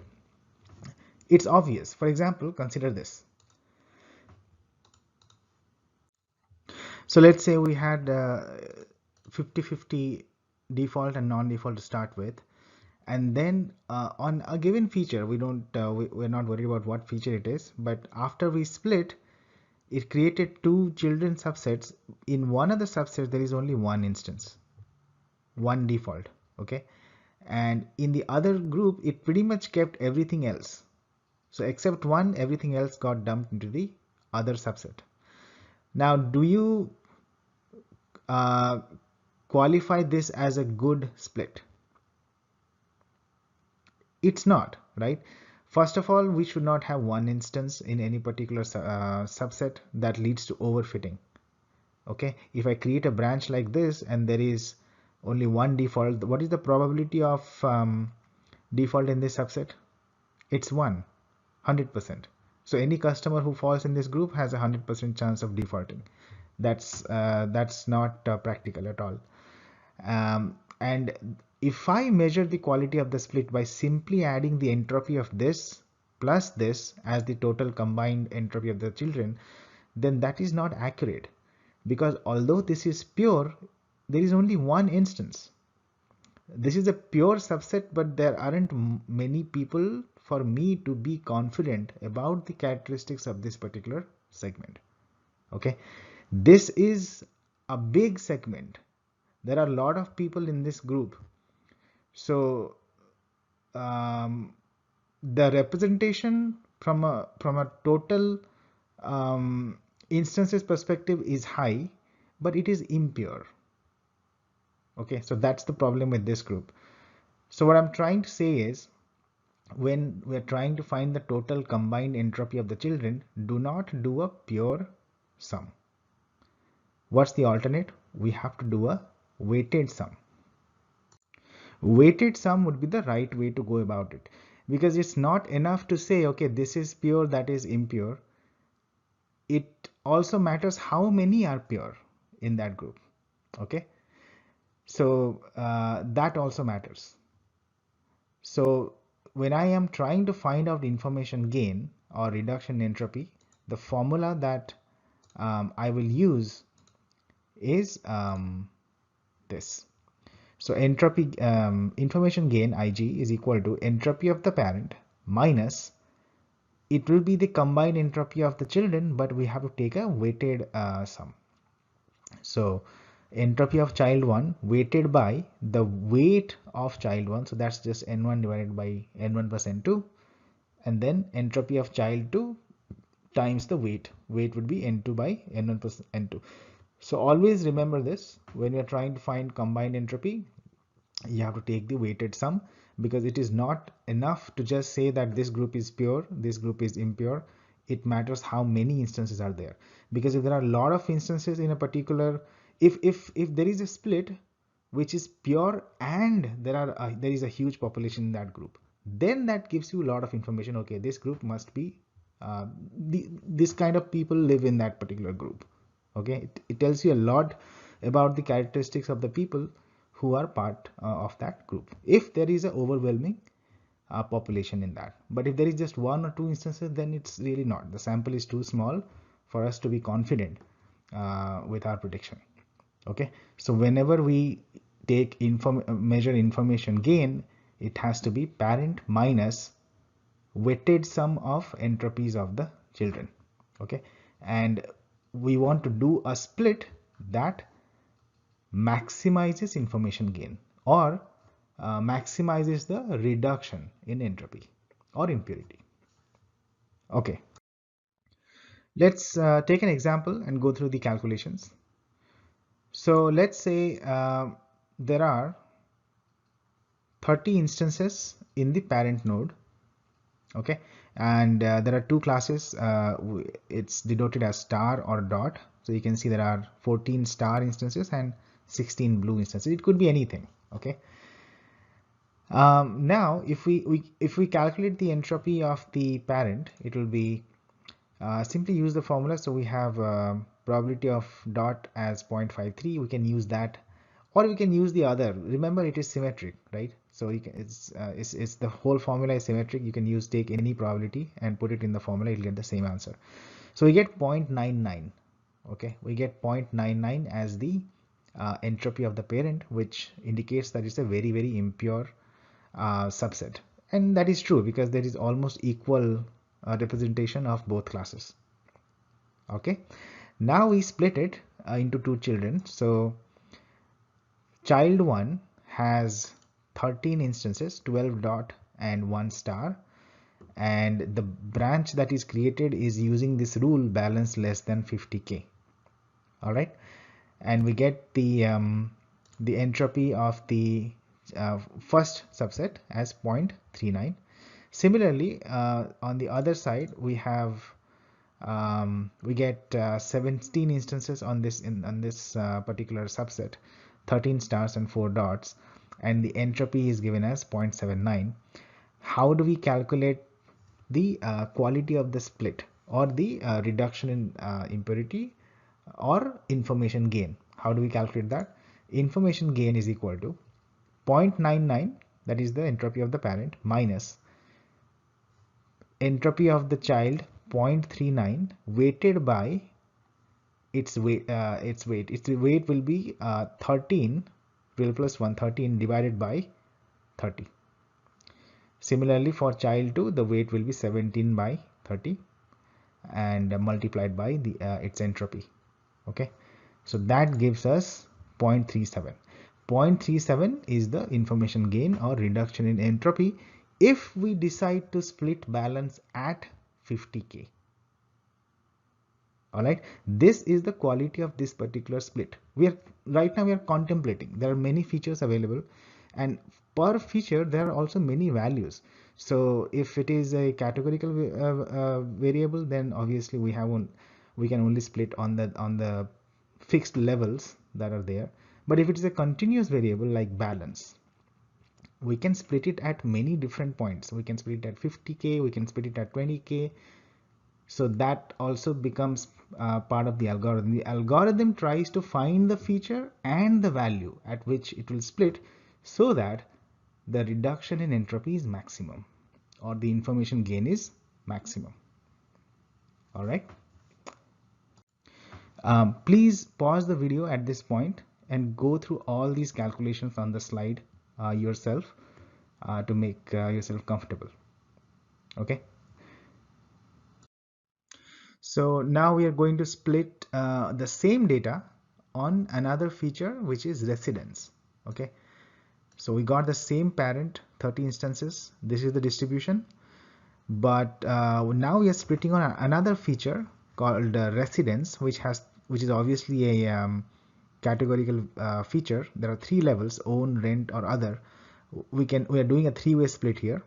It's obvious. For example, consider this. So let's say we had 50-50 default and non-default to start with, and then on a given feature, we're not worried about what feature it is, but after we split, it created two children subsets. In one of the subsets, there is only one instance, one default, okay, and in the other group, it pretty much kept everything else. So except one, everything else got dumped into the other subset. Now, do you qualify this as a good split? It's not, right? First of all, we should not have one instance in any particular subset. That leads to overfitting. Okay, if I create a branch like this and there is only one default, what is the probability of default in this subset? It's 100%. So any customer who falls in this group has a 100% chance of defaulting. That's not practical at all. And if I measure the quality of the split by simply adding the entropy of this plus this as the total combined entropy of the children, then that is not accurate, because although this is pure, there is only one instance. This is a pure subset, but there aren't many people for me to be confident about the characteristics of this particular segment. Okay, this is a big segment. There are a lot of people in this group. So the representation from a total instances perspective is high, but it is impure. Okay, so that's the problem with this group. So what I'm trying to say is, when we're trying to find the total combined entropy of the children, do not do a pure sum. What's the alternate? We have to do a weighted sum. Weighted sum would be the right way to go about it, because it's not enough to say, okay, this is pure, that is impure. It also matters how many are pure in that group. Okay, so that also matters. So when I am trying to find out information gain or reduction in entropy, the formula that I will use is this. So entropy information gain Ig is equal to entropy of the parent minus, it will be the combined entropy of the children, but we have to take a weighted sum. So entropy of child 1 weighted by the weight of child 1, so that's just n1 divided by n1 plus n2, and then entropy of child 2 times the weight. Weight would be n2 by n1 plus n2. So always remember this when you're trying to find combined entropy. You have to take the weighted sum, because it is not enough to just say that this group is pure, this group is impure. It matters how many instances are there, because if there are a lot of instances in a particular, if there is a split which is pure and there is a huge population in that group, then that gives you a lot of information. Okay, this group must be this kind of people live in that particular group. Okay, it tells you a lot about the characteristics of the people who are part of that group, if there is an overwhelming population in that. But if there is just one or two instances, then it's really not. The sample is too small for us to be confident with our prediction. Okay, so whenever we take measure information gain, it has to be parent minus weighted sum of entropies of the children. Okay, and we want to do a split that maximizes information gain, or maximizes the reduction in entropy or impurity. Okay, let's take an example and go through the calculations. So let's say there are 30 instances in the parent node. Okay, and there are two classes. It's denoted as star or dot. So you can see there are 14 star instances and 16 blue instances. It could be anything. Okay, now if we calculate the entropy of the parent, it will be simply use the formula. So we have probability of dot as 0.53. We can use that, or we can use the other. Remember, it is symmetric, right? So you can, it's the whole formula is symmetric. You can take any probability and put it in the formula. You'll get the same answer. So we get 0.99. Okay, we get 0.99 as the entropy of the parent, which indicates that it's a very, very impure subset. And that is true because there is almost equal representation of both classes. Okay, now we split it into two children. So child 1 has 13 instances, 12 dot and 1 star, and the branch that is created is using this rule balance less than 50k. All right, and we get the entropy of the first subset as 0.39. Similarly, on the other side, we have we get 17 instances on this particular subset, 13 stars and 4 dots, and the entropy is given as 0.79. How do we calculate the quality of the split, or the reduction in impurity or information gain? How do we calculate that? Information gain is equal to 0.99, that is the entropy of the parent, minus entropy of the child 0.39 weighted by its weight. Its weight will be 13, 12 plus 1, 13 divided by 30. Similarly, for child 2, the weight will be 17 by 30 and multiplied by the its entropy. Okay, so that gives us 0.37. 0.37 is the information gain or reduction in entropy if we decide to split balance at 50k. All right, this is the quality of this particular split. Right now we are contemplating. There are many features available, and per feature there are also many values. So if it is a categorical variable, then obviously we can only split on the fixed levels that are there. But if it is a continuous variable like balance, we can split it at many different points. We can split it at 50k, we can split it at 20k. So that also becomes part of the algorithm. The algorithm tries to find the feature and the value at which it will split, so that the reduction in entropy is maximum, or the information gain is maximum. All right. Please pause the video at this point and go through all these calculations on the slide yourself to make yourself comfortable. Okay. So now we are going to split the same data on another feature, which is residence. Okay. So we got the same parent, 30 instances. This is the distribution. But now we are splitting on another feature called residence, which is obviously a categorical feature. There are three levels: own, rent, or other. We are doing a three-way split here,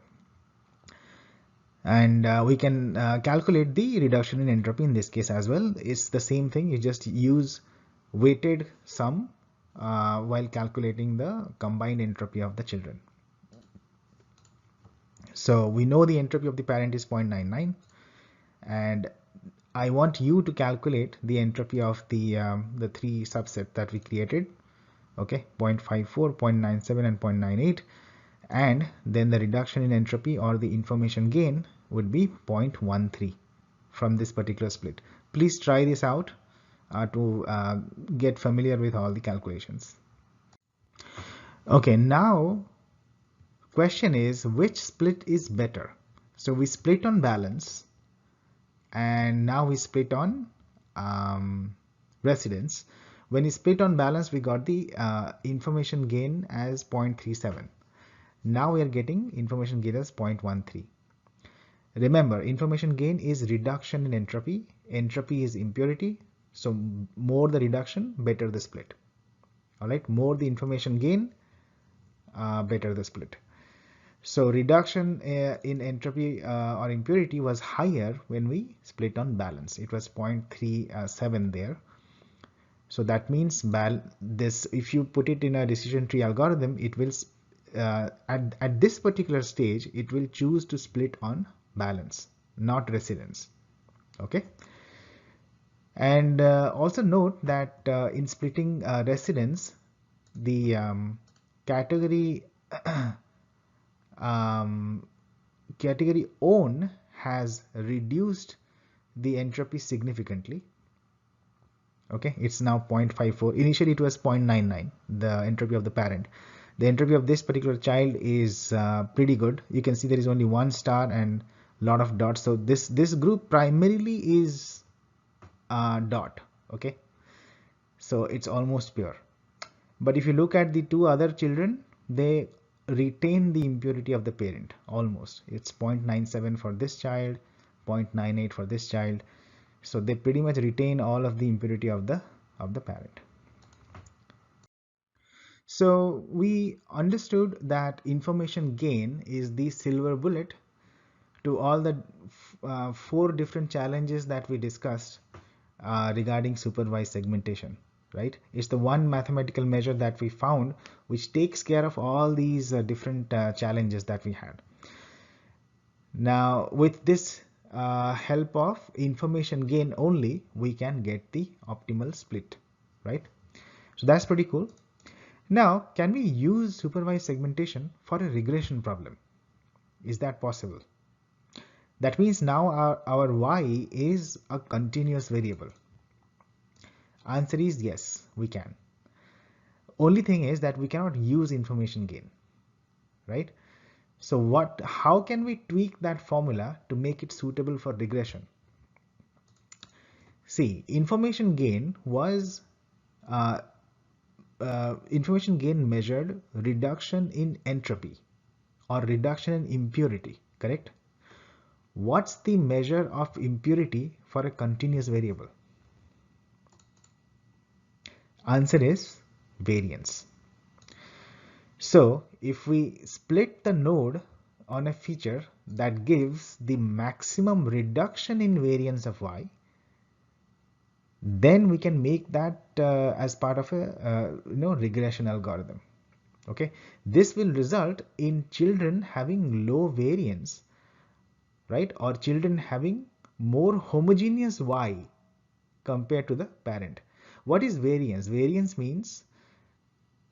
and we can calculate the reduction in entropy in this case as well. It's the same thing. You just use weighted sum while calculating the combined entropy of the children. So we know the entropy of the parent is 0.99, and I want you to calculate the entropy of the three subset that we created. Okay, 0.54, 0.97, and 0.98, and then the reduction in entropy or the information gain would be 0.13 from this particular split. Please try this out to get familiar with all the calculations. Okay, now question is, which split is better? So we split on balance, and now we split on residence. When we split on balance, we got the information gain as 0.37. Now we are getting information gain as 0.13. Remember, information gain is reduction in entropy. Entropy is impurity. So more the reduction, better the split. All right, more the information gain, better the split. So reduction in entropy or impurity was higher when we split on balance. It was 0.37 there. So that means this, if you put it in a decision tree algorithm, it will at this particular stage, it will choose to split on balance, not residence. Okay. And also note that in splitting residence, the category category own has reduced the entropy significantly. Okay, it's now 0.54. Initially it was 0.99, the entropy of the parent. The entropy of this particular child is pretty good. You can see there is only one star and a lot of dots. So this group primarily is dot. Okay, so it's almost pure. But if you look at the two other children, they retain the impurity of the parent almost. It's 0.97 for this child, 0.98 for this child. So they pretty much retain all of the impurity of the parent. So we understood that information gain is the silver bullet to all the four different challenges that we discussed regarding supervised segmentation, right? It's the one mathematical measure that we found which takes care of all these different challenges that we had. Now with this help of information gain only, we can get the optimal split, right? So that's pretty cool. Now, can we use supervised segmentation for a regression problem? Is that possible? That means now our y is a continuous variable. Answer is yes, we can. Only thing is that we cannot use information gain, right? So how can we tweak that formula to make it suitable for regression? See, information gain was information gain measured reduction in entropy or reduction in impurity, correct? What's the measure of impurity for a continuous variable? Answer is variance. So if we split the node on a feature that gives the maximum reduction in variance of y, then we can make that as part of a regression algorithm. Okay, this will result in children having low variance, right, or children having more homogeneous y compared to the parent. What is variance? Variance means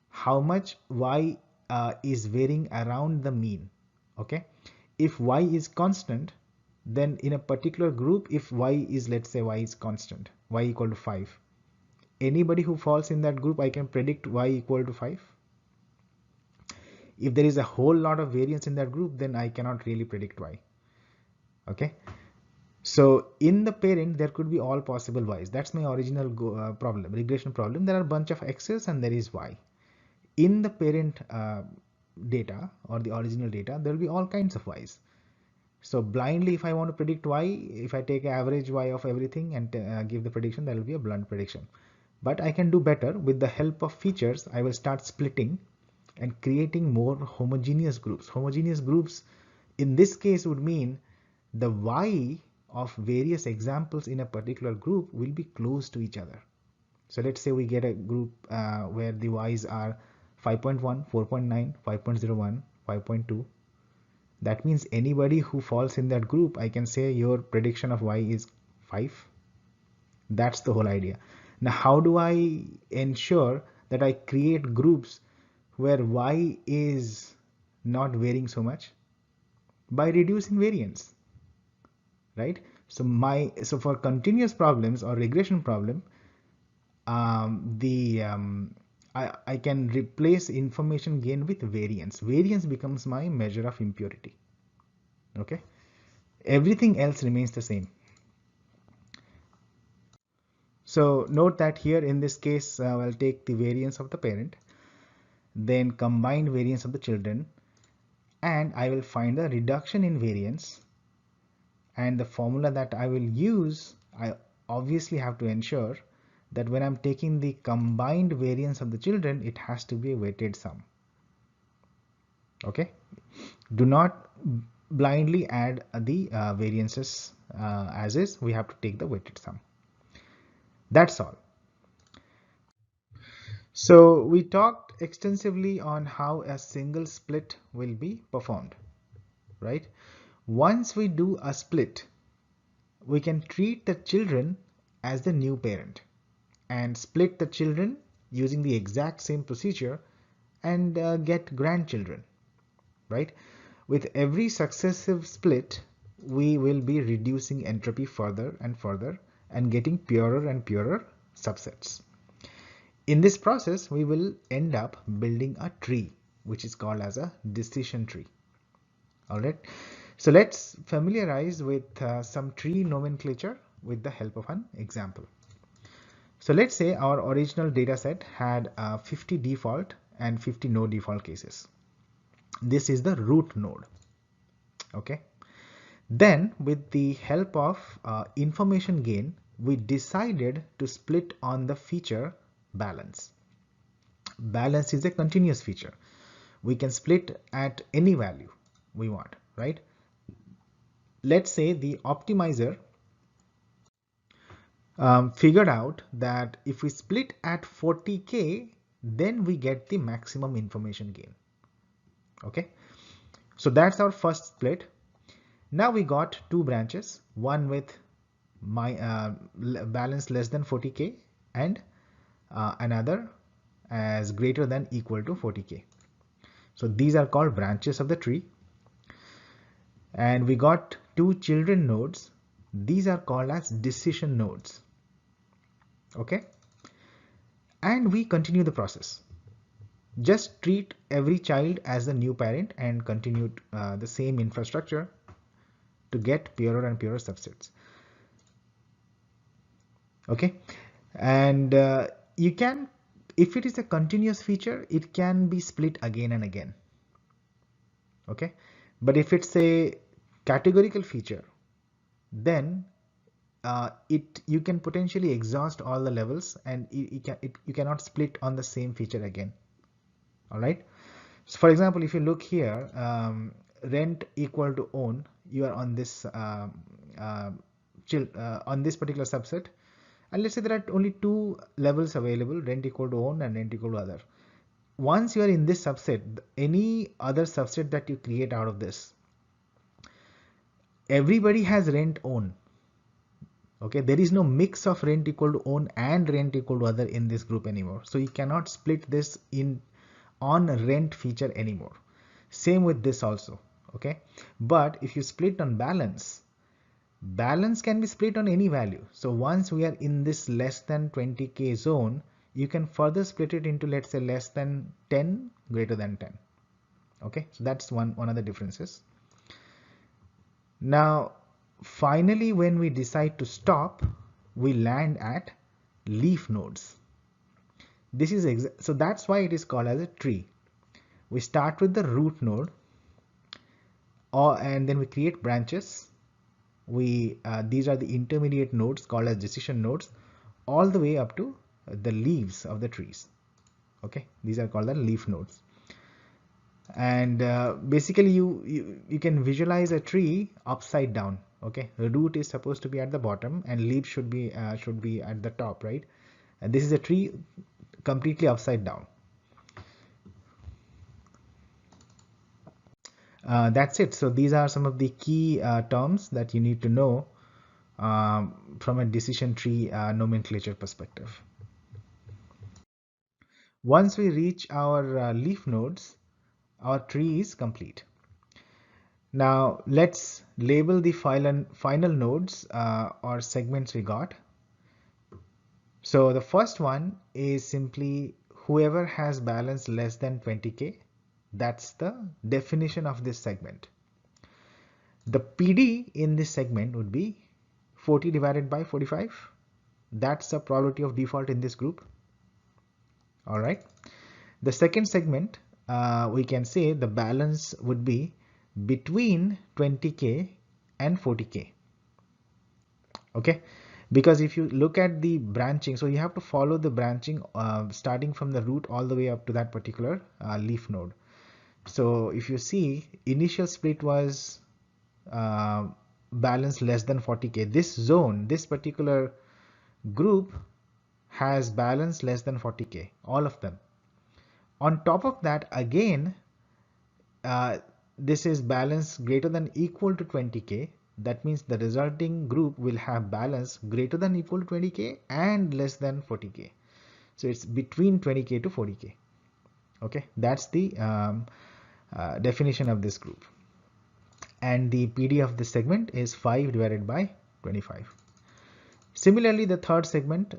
how much y is varying around the mean. Okay, if y is constant, then in a particular group, if y is, let's say y is constant, y equal to 5, anybody who falls in that group, I can predict y equal to 5. If there is a whole lot of variance in that group, then I cannot really predict y. Okay, so in the parent, there could be all possible y's. That's my original problem, regression problem. There are a bunch of x's and there is y. In the parent data or the original data, there will be all kinds of y's. So blindly, if I want to predict y, if I take average y of everything and give the prediction, that will be a blunt prediction. But I can do better. With the help of features, I will start splitting and creating more homogeneous groups. Homogeneous groups in this case would mean the y of various examples in a particular group will be close to each other. So let's say we get a group where the y's are 5.1, 4.9, 5.01, 5.2. That means anybody who falls in that group, I can say your prediction of y is 5. That's the whole idea. Now, how do I ensure that I create groups where y is not varying so much? By reducing variance, right? So for continuous problems or regression problem, I can replace information gain with variance. Variance becomes my measure of impurity. Okay, everything else remains the same. So note that here in this case, I'll take the variance of the parent, then combined variance of the children, and I will find the reduction in variance. And the formula that I will use, I obviously have to ensure that when I'm taking the combined variance of the children, it has to be a weighted sum. Okay, do not blindly add the variances as is. We have to take the weighted sum. That's all. So we talked extensively on how a single split will be performed, right? Once we do a split, we can treat the children as the new parent and split the children using the exact same procedure and get grandchildren, right? With every successive split, we will be reducing entropy further and further and getting purer and purer subsets. In this process, we will end up building a tree, which is called as a decision tree. All right. So let's familiarize with some tree nomenclature with the help of an example. So let's say our original data set had 50 default and 50 no default cases. This is the root node. Okay. Then with the help of information gain, we decided to split on the feature balance. Balance is a continuous feature. We can split at any value we want, right? Let's say the optimizer figured out that if we split at 40K, then we get the maximum information gain. Okay, so that's our first split. Now we got two branches, one with my balance less than 40K and another as greater than equal to 40K. So these are called branches of the tree. And we got two children nodes. These are called as decision nodes. Okay, and we continue the process. Just treat every child as the new parent and continue the same infrastructure to get purer and purer subsets. Okay, and you can, if it is a continuous feature, it can be split again and again. Okay, but if it's a categorical feature, then you can potentially exhaust all the levels and you cannot split on the same feature again. All right, so for example, if you look here, rent equal to own, you are on this on this particular subset, and let's say there are only two levels available, rent equal to own and rent equal to other. Once you are in this subset, any other subset that you create out of this, everybody has rent own. Okay, there is no mix of rent equal to own and rent equal to other in this group anymore. So you cannot split this in on rent feature anymore. Same with this also. Okay, but if you split on balance, balance can be split on any value. So once we are in this less than 20K zone, you can further split it into, let's say, less than 10, greater than 10. Okay, so that's one of the differences. Now finally, when we decide to stop, we land at leaf nodes. This is so that's why it is called as a tree. We start with the root node, and then we create branches. These are the intermediate nodes called as decision nodes, all the way up to the leaves of the trees. Okay, these are called the leaf nodes. And basically you can visualize a tree upside down. Okay, the root is supposed to be at the bottom and leaf should be at the top, right? And this is a tree completely upside down. That's it. So these are some of the key terms that you need to know from a decision tree nomenclature perspective. Once we reach our leaf nodes, our tree is complete. Now let's label the final nodes or segments we got. So the first one is simply whoever has balance less than 20K. That's the definition of this segment. The PD in this segment would be 40 divided by 45. That's the probability of default in this group. All right. The second segment, we can say the balance would be between 20K and 40K. Okay, because if you look at the branching, so you have to follow the branching starting from the root all the way up to that particular leaf node. So if you see, initial split was balance less than 40K. This zone, this particular group has balance less than 40K, all of them. On top of that, again, this is balance greater than equal to 20K. That means the resulting group will have balance greater than equal to 20K and less than 40K. So it's between 20K to 40K. Okay, that's the definition of this group. And the PD of this segment is 5 divided by 25. Similarly, the third segment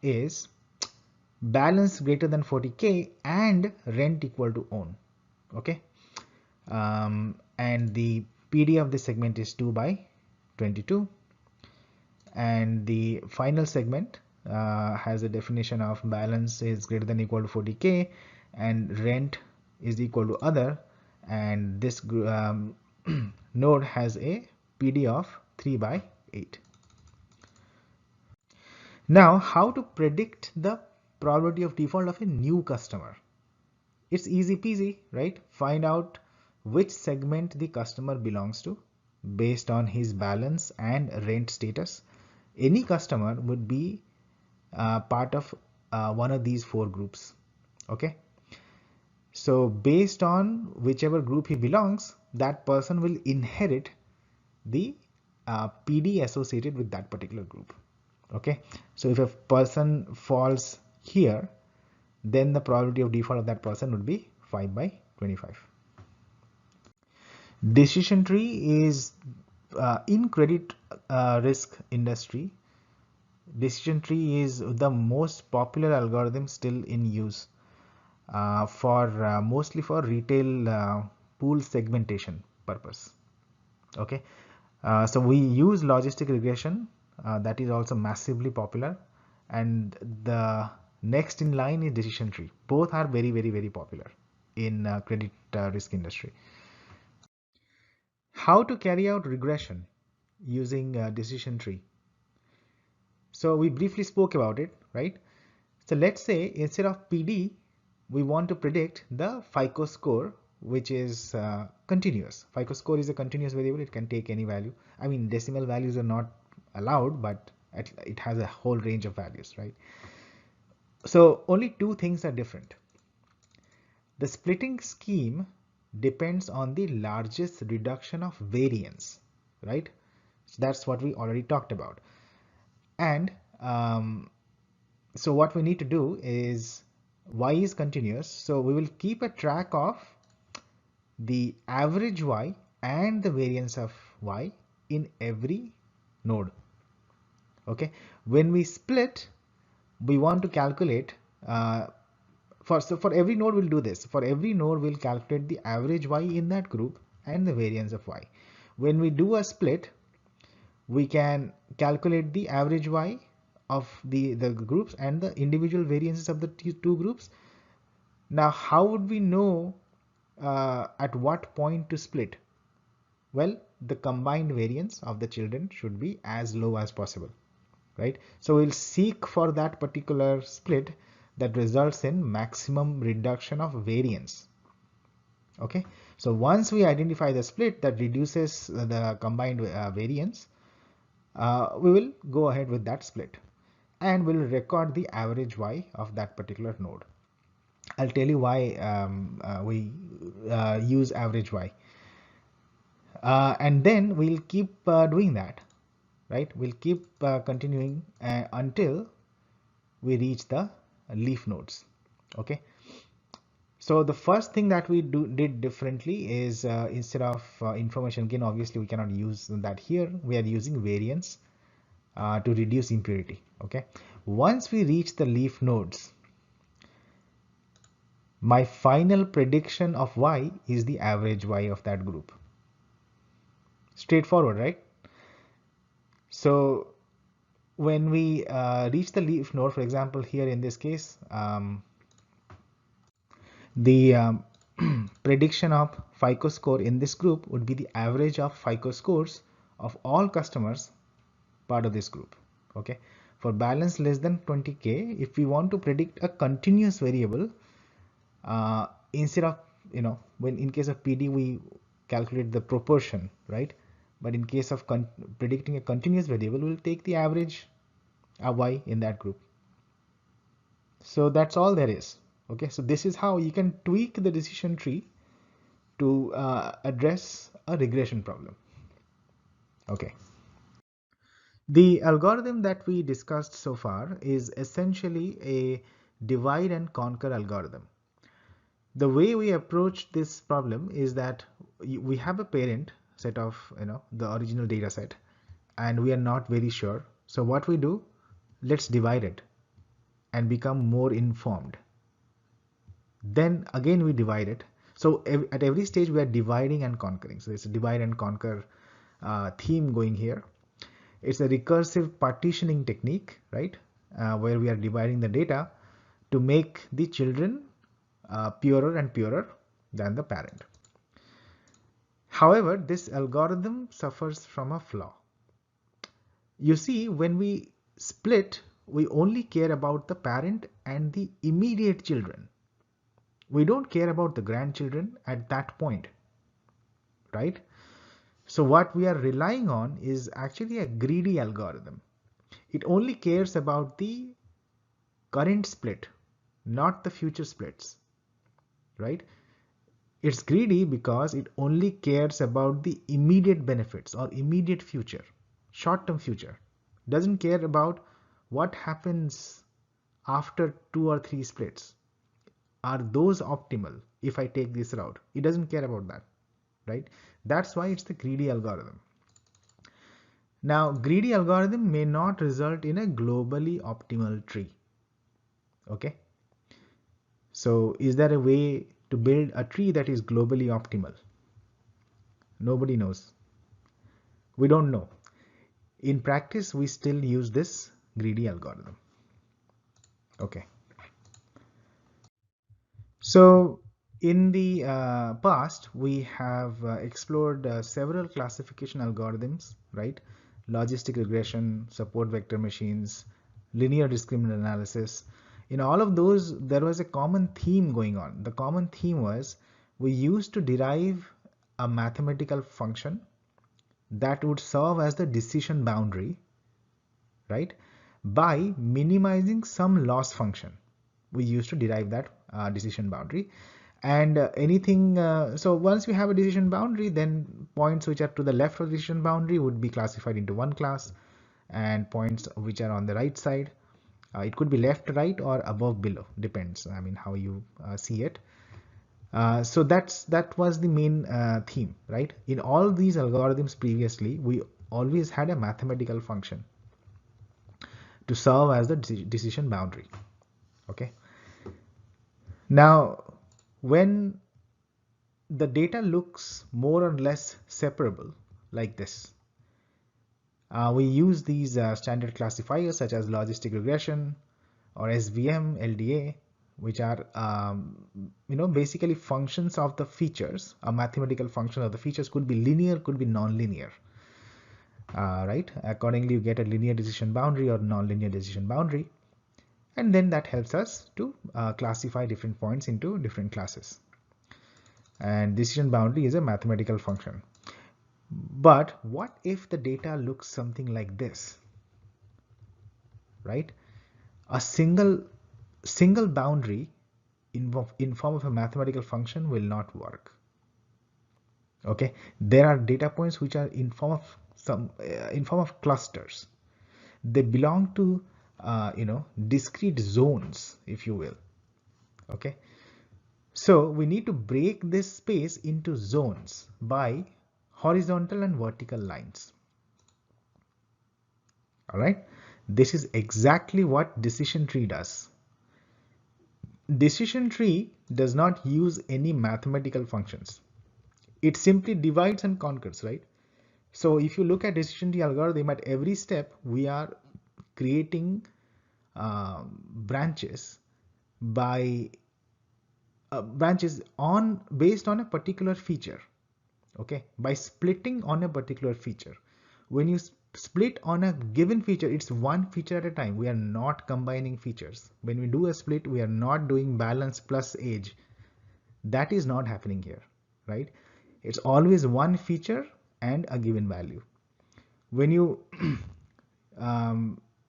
is balance greater than 40K and rent equal to own. Okay, and the PD of this segment is 2 by 22. And the final segment has a definition of balance is greater than equal to 40K and rent is equal to other, and this node has a PD of 3 by 8. Now, how to predict the probability of default of a new customer? It's easy peasy, right? Find out which segment the customer belongs to based on his balance and rent status. Any customer would be part of one of these four groups. Okay, so based on whichever group he belongs, that person will inherit the PD associated with that particular group. Okay, so if a person falls here, then the probability of default of that person would be 5 by 25. Decision tree is in credit risk industry. Decision tree is the most popular algorithm still in use for mostly for retail pool segmentation purpose. Okay, so we use logistic regression, that is also massively popular, and the next in line is decision tree. Both are very popular in credit risk industry. How to carry out regression using decision tree? So we briefly spoke about it, right? So let's say instead of PD, we want to predict the FICO score, which is continuous. FICO score is a continuous variable. It can take any value. I mean, decimal values are not allowed, but it has a whole range of values, right? So only two things are different. The splitting scheme depends on the largest reduction of variance, right? So that's what we already talked about. And so what we need to do is y is continuous, so we will keep a track of the average y and the variance of y in every node. Okay, when we split, we want to calculate for every node we'll do this. For every node we'll calculate the average y in that group and the variance of y. When we do a split, we can calculate the average y of the groups and the individual variances of the two groups. Now, how would we know at what point to split? Well, the combined variance of the children should be as low as possible, right? So we'll seek for that particular split that results in maximum reduction of variance. Okay, so once we identify the split that reduces the combined variance, we will go ahead with that split and we'll record the average y of that particular node. I'll tell you why we use average y. And then we'll keep doing that, right? We'll keep continuing until we reach the leaf nodes. Okay. So the first thing that we did differently is instead of information gain, obviously we cannot use that here. We are using variance to reduce impurity. Okay. Once we reach the leaf nodes, my final prediction of y is the average y of that group. Straightforward, right? So when we reach the leaf node, for example, here in this case, the prediction of FICO score in this group would be the average of FICO scores of all customers part of this group. Okay, for balance less than 20K, if we want to predict a continuous variable, instead of, when in case of PD we calculate the proportion, right? But in case of predicting a continuous variable, we'll take the average y in that group. So that's all there is. Okay, so this is how you can tweak the decision tree to address a regression problem. Okay. The algorithm that we discussed so far is essentially a divide and conquer algorithm. The way we approach this problem is that we have a parent set of, the original data set, and we are not very sure. So what we do, let's divide it and become more informed. Then again we divide it. So at every stage we are dividing and conquering. So it's a divide and conquer theme going here. It's a recursive partitioning technique, right? Where we are dividing the data to make the children purer and purer than the parent. However, this algorithm suffers from a flaw. You see, when we split, we only care about the parent and the immediate children. We don't care about the grandchildren at that point, right? So what we are relying on is actually a greedy algorithm. It only cares about the current split, not the future splits, right? It's greedy because it only cares about the immediate benefits or immediate future, short-term future. Doesn't care about what happens after 2 or 3 splits. Are those optimal if I take this route? It doesn't care about that, right? That's why it's the greedy algorithm. Now, greedy algorithm may not result in a globally optimal tree. Okay. So is there a way to build a tree that is globally optimal? Nobody knows. We don't know. In practice, we still use this greedy algorithm. Okay. So in the past, we have explored several classification algorithms, right? Logistic regression, support vector machines, linear discriminant analysis. In all of those, there was a common theme going on. The common theme was we used to derive a mathematical function that would serve as the decision boundary, right? By minimizing some loss function. We used to derive that decision boundary, and so once we have a decision boundary, then points which are to the left of the decision boundary would be classified into one class, and points which are on the right side, it could be left, right, or above, below, depends, I mean, how you see it. So that was the main theme, right? In all these algorithms previously, we always had a mathematical function to serve as the decision boundary. Okay. Now, when the data looks more or less separable like this, we use these standard classifiers such as logistic regression or SVM, LDA, which are basically functions of the features. A mathematical function of the features could be linear, could be non-linear, right? Accordingly, you get a linear decision boundary or non-linear decision boundary, and then that helps us to classify different points into different classes. And decision boundary is a mathematical function. But what if the data looks something like this, right? A single boundary in form of a mathematical function will not work. Okay, there are data points which are in form of clusters. They belong to discrete zones, if you will. Okay, so we need to break this space into zones by horizontal and vertical lines. All right, this is exactly what decision tree does. Decision tree does not use any mathematical functions. It simply divides and conquers, right? So if you look at decision tree algorithm, at every step we are creating branches by branches on based on a particular feature. Okay, by splitting on a particular feature. When you split on a given feature, it's one feature at a time. We are not combining features. When we do a split, we are not doing balance plus age. That is not happening here, right? It's always one feature and a given value. When you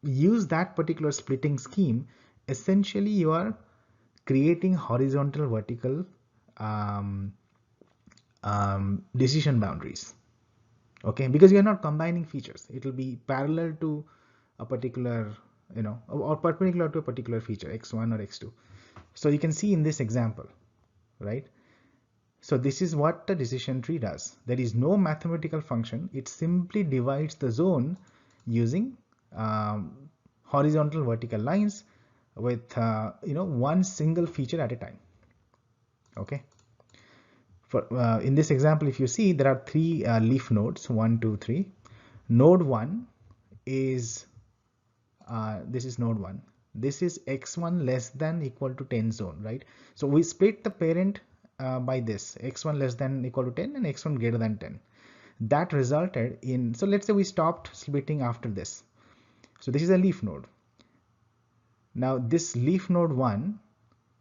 use that particular splitting scheme, essentially you are creating horizontal vertical decision boundaries. Okay, because you're not combining features. It will be parallel to a particular, or perpendicular to a particular feature, x1 or x2. So you can see in this example, right? So this is what the decision tree does. There is no mathematical function. It simply divides the zone using horizontal vertical lines with one single feature at a time. Okay. For in this example, if you see, there are three leaf nodes, 1, 2, 3. Node 1 is this is node 1. This is x1 less than equal to 10 zone, right? So we split the parent by this x1 less than equal to 10 and x1 greater than 10. That resulted in, so let's say we stopped splitting after this. So this is a leaf node. Now this leaf node 1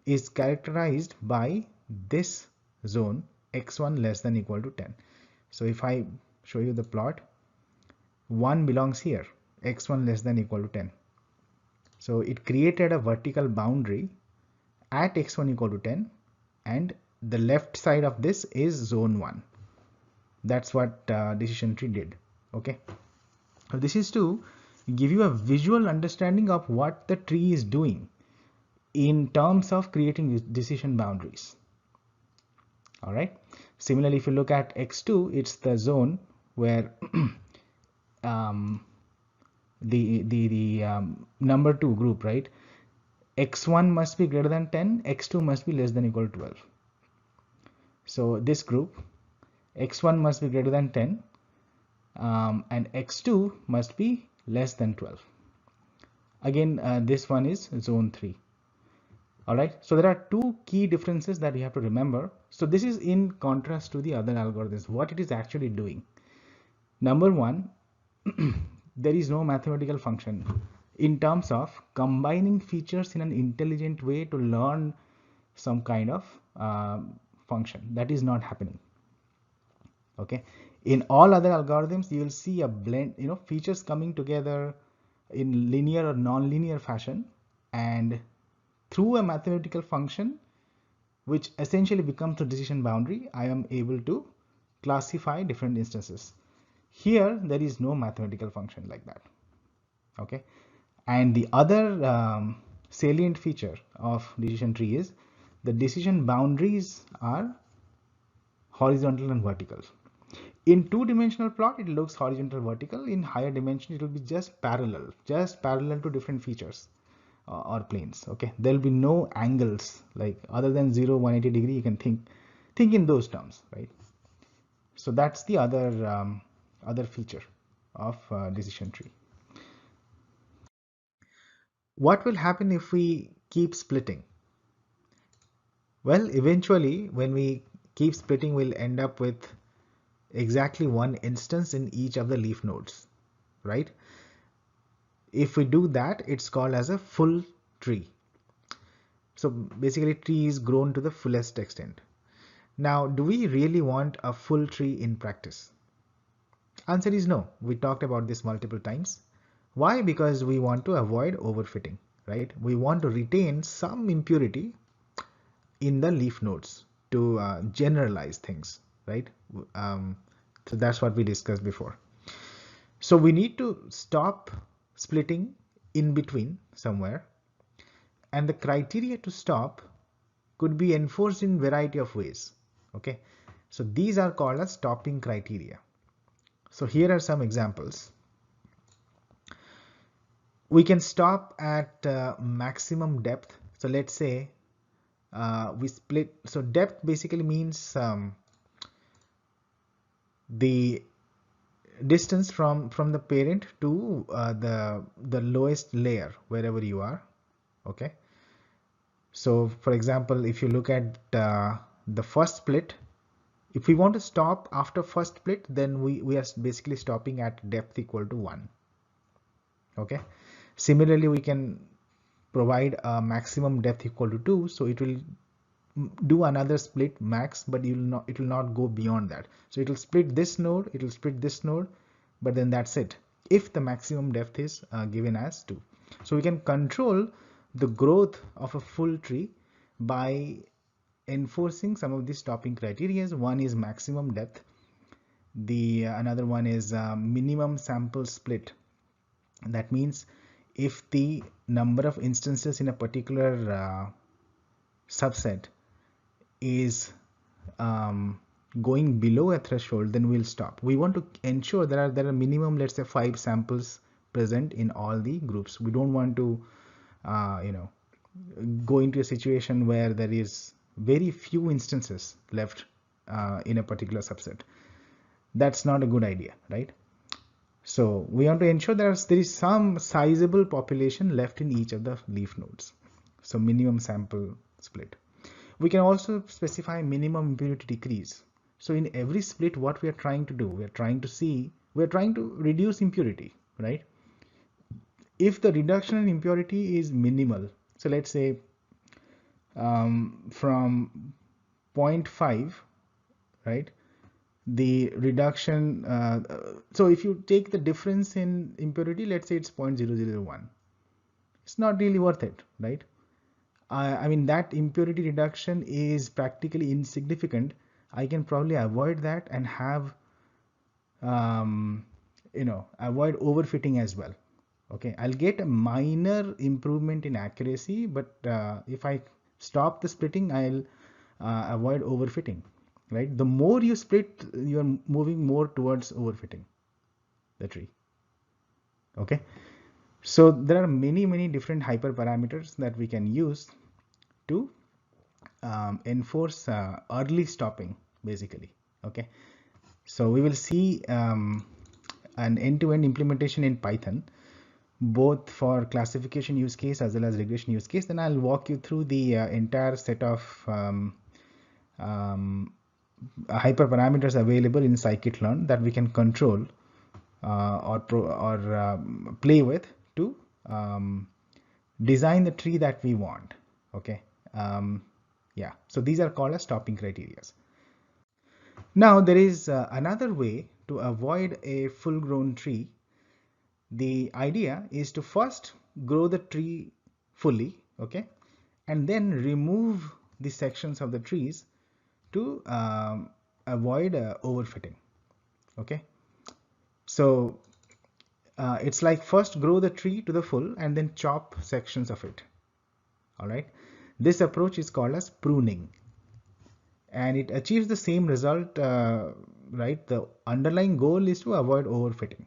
is characterized by this zone x1 less than equal to 10. So if I show you the plot, 1 belongs here, x1 less than equal to 10. So it created a vertical boundary at x1 equal to 10, and the left side of this is zone 1. That's what decision tree did. Okay, so this is to give you a visual understanding of what the tree is doing in terms of creating decision boundaries. All right, similarly, if you look at x2, it's the zone where the number 2 group, right? x1 must be greater than 10, x2 must be less than equal to 12. So this group, x1 must be greater than 10, and x2 must be less than 12. Again, this one is zone 3. All right, so there are two key differences that you have to remember. So this is in contrast to the other algorithms, what it is actually doing. Number one, there is no mathematical function in terms of combining features in an intelligent way to learn some kind of function. That is not happening. Okay, in all other algorithms you will see a blend, features coming together in linear or non-linear fashion, and through a mathematical function which essentially becomes the decision boundary, I am able to classify different instances. Here there is no mathematical function like that. Okay, and the other salient feature of decision tree is the decision boundaries are horizontal and vertical. In two-dimensional plot it looks horizontal vertical. In higher dimension it will be just parallel to different features or planes. Okay, there will be no angles, like other than 0, 180 degree. You can think in those terms, right? So that's the other feature of decision tree. What will happen if we keep splitting? Well, eventually when we keep splitting, we'll end up with exactly one instance in each of the leaf nodes, right? If we do that, it's called as a full tree. So basically tree is grown to the fullest extent. Now, do we really want a full tree in practice? Answer is no. We talked about this multiple times. Why? Because we want to avoid overfitting, right? We want to retain some impurity in the leaf nodes to generalize things, right? Um, so that's what we discussed before. So we need to stop splitting in between somewhere, and the criteria to stop could be enforced in variety of ways. Okay, so these are called as stopping criteria. So here are some examples. We can stop at maximum depth. So let's say we split. So depth basically means the distance from the parent to the lowest layer wherever you are. Okay, so for example, if you look at the first split, if we want to stop after first split, then we are basically stopping at depth equal to 1. Okay, similarly we can provide a maximum depth equal to 2, so it will do another split max, but it will not go beyond that. So it will split this node, it will split this node, but then that's it if the maximum depth is given as 2. So we can control the growth of a full tree by enforcing some of these stopping criteria. One is maximum depth, the another one is minimum sample split. That means if the number of instances in a particular subset is going below a threshold, then we'll stop. We want to ensure there are minimum, let's say 5 samples present in all the groups. We don't want to go into a situation where there is very few instances left in a particular subset. That's not a good idea, right? So we want to ensure there is some sizable population left in each of the leaf nodes. So minimum sample split. We can also specify minimum impurity decrease. So in every split, what we are trying to do, we are trying to reduce impurity, right? If the reduction in impurity is minimal, so let's say from 0.5, right? The reduction, so if you take the difference in impurity, let's say it's 0.0001, it's not really worth it, right? I mean, that impurity reduction is practically insignificant. I can probably avoid that and have, avoid overfitting as well. Okay, I'll get a minor improvement in accuracy, but if I stop the splitting, I'll avoid overfitting, right? The more you split, you're moving more towards overfitting the tree. Okay, so there are many different hyperparameters that we can use to enforce early stopping, basically. Okay, so we will see an end-to-end implementation in Python, both for classification use case as well as regression use case. Then I'll walk you through the entire set of hyperparameters available in scikit-learn that we can control or play with to design the tree that we want. Okay, yeah, so these are called as stopping criteria. Now there is another way to avoid a full-grown tree. The idea is to first grow the tree fully, okay, and then remove the sections of the trees to avoid overfitting. Okay, so it's like first grow the tree to the full and then chop sections of it. All right, this approach is called as pruning, and it achieves the same result, right? The underlying goal is to avoid overfitting,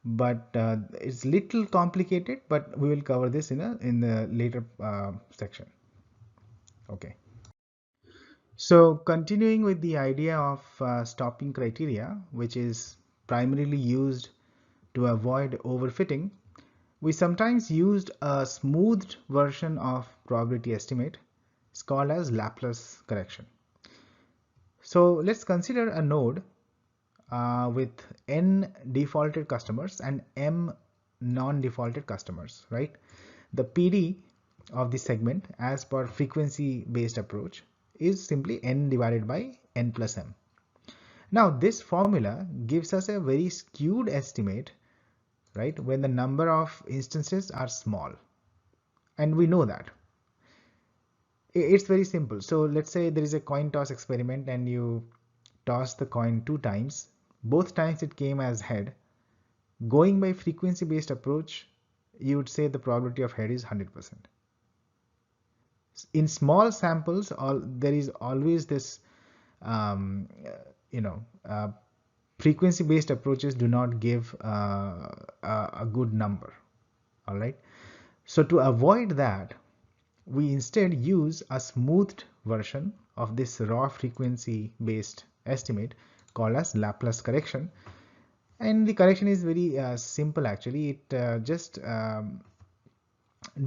but it's little complicated, but we will cover this in the later section. Okay, so continuing with the idea of stopping criteria, which is primarily used to avoid overfitting, we sometimes used a smoothed version of probability estimate. It's called as Laplace correction. So let's consider a node with n defaulted customers and m non-defaulted customers, right? The PD of the segment as per frequency based approach is simply n divided by n plus m. Now this formula gives us a very skewed estimate, right, when the number of instances are small, and we know that. It's very simple. So let's say there is a coin toss experiment and you toss the coin 2 times. Both times it came as head. Going by frequency based approach, you would say the probability of head is 100%. In small samples, there is always this um, you know frequency based approaches do not give a good number. All right, so to avoid that, we instead use a smoothed version of this raw frequency based estimate called as Laplace correction. And the correction is very simple actually. It just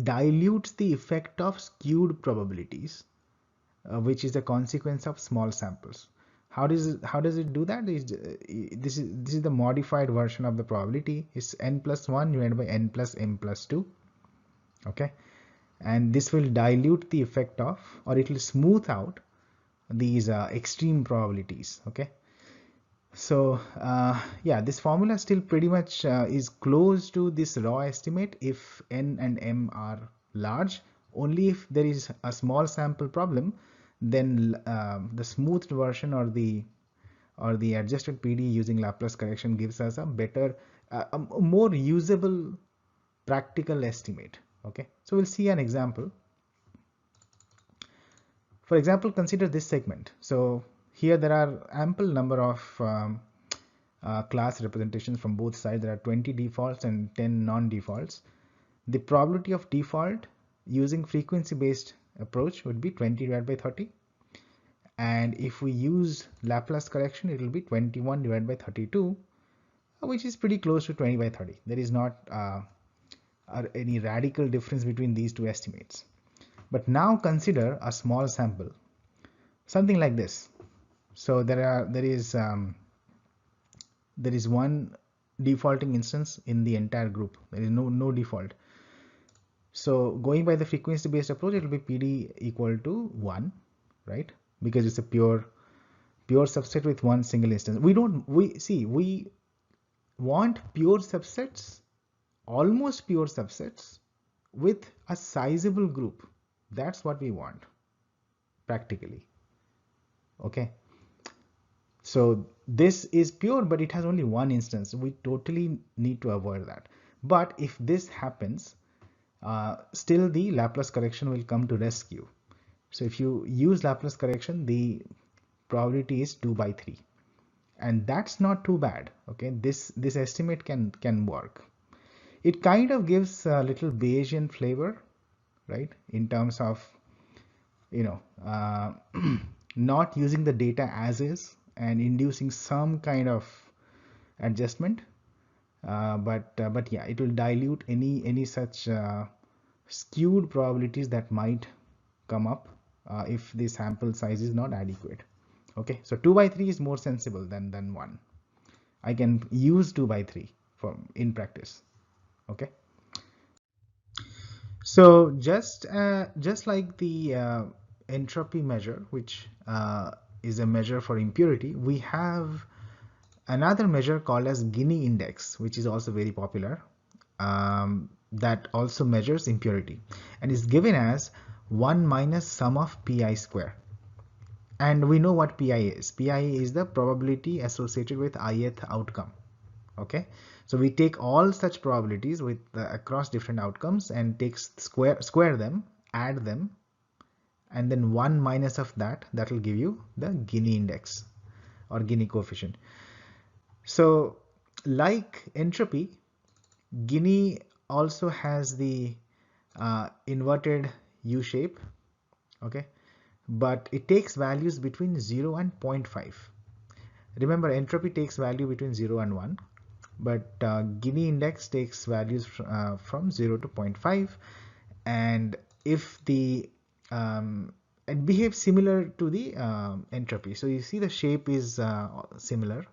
dilutes the effect of skewed probabilities, which is a consequence of small samples. How does it do that? This is the modified version of the probability. It's n plus 1 divided by n plus m plus 2. Okay, and this will dilute the effect of, or it will smooth out these extreme probabilities. Okay, so yeah, this formula still pretty much is close to this raw estimate if n and m are large. Only if there is a small sample problem, then the smoothed version or the adjusted PD using Laplace correction gives us a better, a more usable practical estimate. Okay, so we'll see an example. For example, consider this segment. So here there are ample number of class representations from both sides. There are 20 defaults and 10 non-defaults. The probability of default using frequency based approach would be 20 divided by 30, and if we use Laplace correction, it will be 21 divided by 32, which is pretty close to 20 by 30. There is not any radical difference between these two estimates. But now consider a small sample, something like this. So there is one defaulting instance in the entire group. There is no default. So going by the frequency based approach, it will be PD equal to 1, right? Because it's a pure subset with one single instance. We want pure subsets, almost pure subsets with a sizable group. That's what we want practically. Okay, so this is pure, but it has only one instance. We totally need to avoid that. But if this happens, still the Laplace correction will come to rescue. So if you use Laplace correction, the probability is 2 by 3, and that's not too bad. Okay, this estimate can work. It kind of gives a little Bayesian flavor, right, in terms of not using the data as is and inducing some kind of adjustment, but yeah, it will dilute any such skewed probabilities that might come up if the sample size is not adequate. Okay, so 2 by 3 is more sensible than 1. I can use 2 by 3 in practice. Okay, so just like the entropy measure, which is a measure for impurity, we have another measure called as Gini index, which is also very popular, that also measures impurity and is given as 1 minus sum of pi square. And we know what pi is. Pi is the probability associated with ith outcome. Okay, so we take all such probabilities with across different outcomes and square them, add them, and then 1 minus of that will give you the Gini index or Gini coefficient. So like entropy, Gini also has the inverted U shape. Okay, but it takes values between 0 and 0.5. Remember, entropy takes value between 0 and 1, but Gini index takes values from 0 to 0.5, and if the it behaves similar to the entropy. So you see the shape is similar,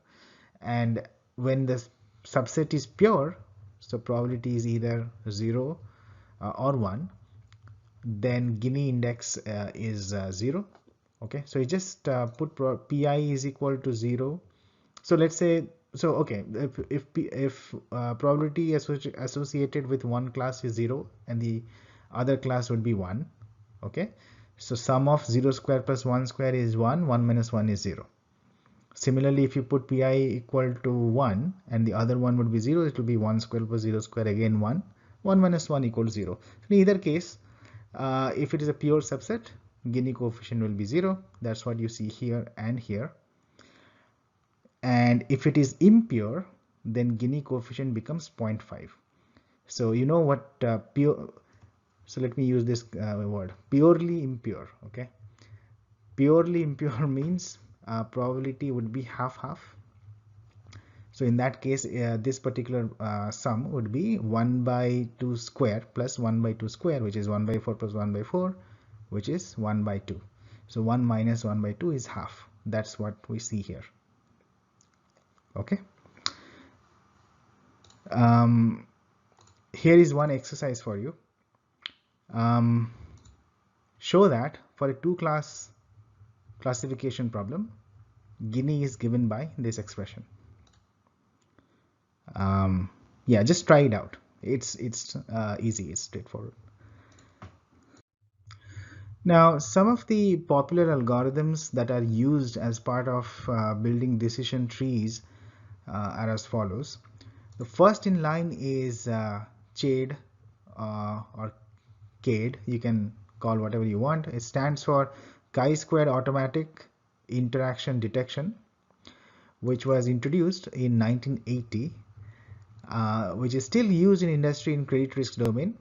and when the subset is pure, so probability is either 0 or 1, then Gini index is 0. Okay, so you just put pi is equal to 0. So let's say, so okay, if probability associated with one class is 0 and the other class would be 1. Okay, so sum of 0 square plus 1 square is 1, 1 minus 1 is 0. Similarly, if you put pi equal to 1 and the other one would be 0, it will be 1 square plus 0 square, again 1, 1 minus 1 equals 0. In either case, if it is a pure subset, Gini coefficient will be 0. That's what you see here and here. And if it is impure, then Gini coefficient becomes 0.5. So you know what pure, so let me use this word, purely impure. Okay, purely impure means probability would be half-half. So in that case, this particular sum would be 1 by 2 square plus 1 by 2 square, which is 1 by 4 plus 1 by 4, which is 1 by 2. So 1 minus 1 by 2 is half. That's what we see here. Okay. Here is one exercise for you. Show that for a two-class classification problem, Gini is given by this expression. Yeah, just try it out. It's easy, it's straightforward. Now, some of the popular algorithms that are used as part of building decision trees are as follows. The first in line is CHAID or CAID. You can call whatever you want. It stands for chi-squared automatic interaction detection, which was introduced in 1980, which is still used in industry in credit risk domain.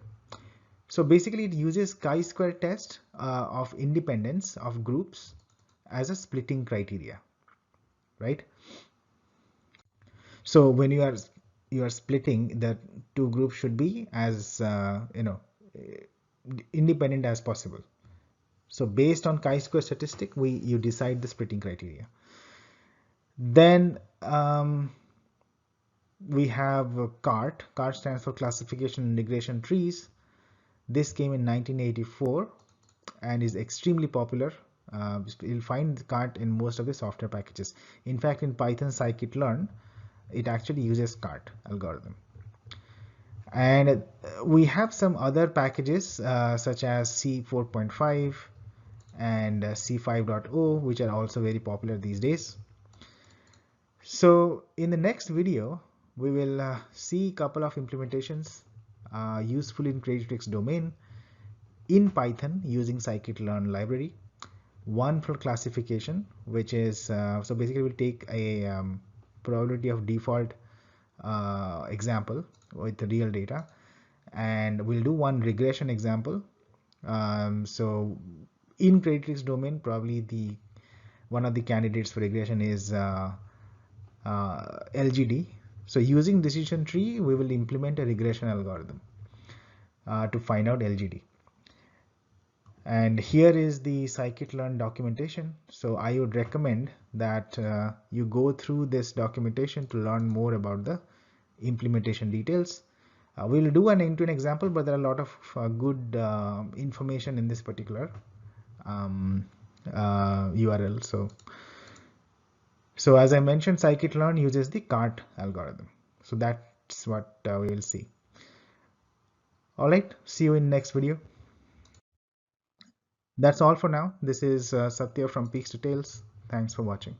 So basically it uses chi-square test of independence of groups as a splitting criteria, right? So when you are splitting, the two groups should be as independent as possible. So based on chi-square statistic, you decide the splitting criteria. Then we have CART. CART stands for classification and regression trees. This came in 1984 and is extremely popular. You'll find CART in most of the software packages. In fact, in Python scikit-learn, it actually uses CART algorithm. And we have some other packages such as C4.5 and C5.0, which are also very popular these days. So in the next video, we will see a couple of implementations useful in credit risk domain in Python using scikit-learn library. One for classification, which is so basically we'll take a probability of default example with the real data, and we'll do one regression example. So in credit risk domain, probably one of the candidates for regression is LGD. So using decision tree, we will implement a regression algorithm to find out LGD. And here is the scikit-learn documentation. So I would recommend that you go through this documentation to learn more about the implementation details. We'll do an end-to-end example, but there are a lot of good information in this particular URL. So as I mentioned, scikit-learn uses the CART algorithm. So that's what we will see. All right, see you in next video. That's all for now. This is Satya from Peaks to Tails. Thanks for watching.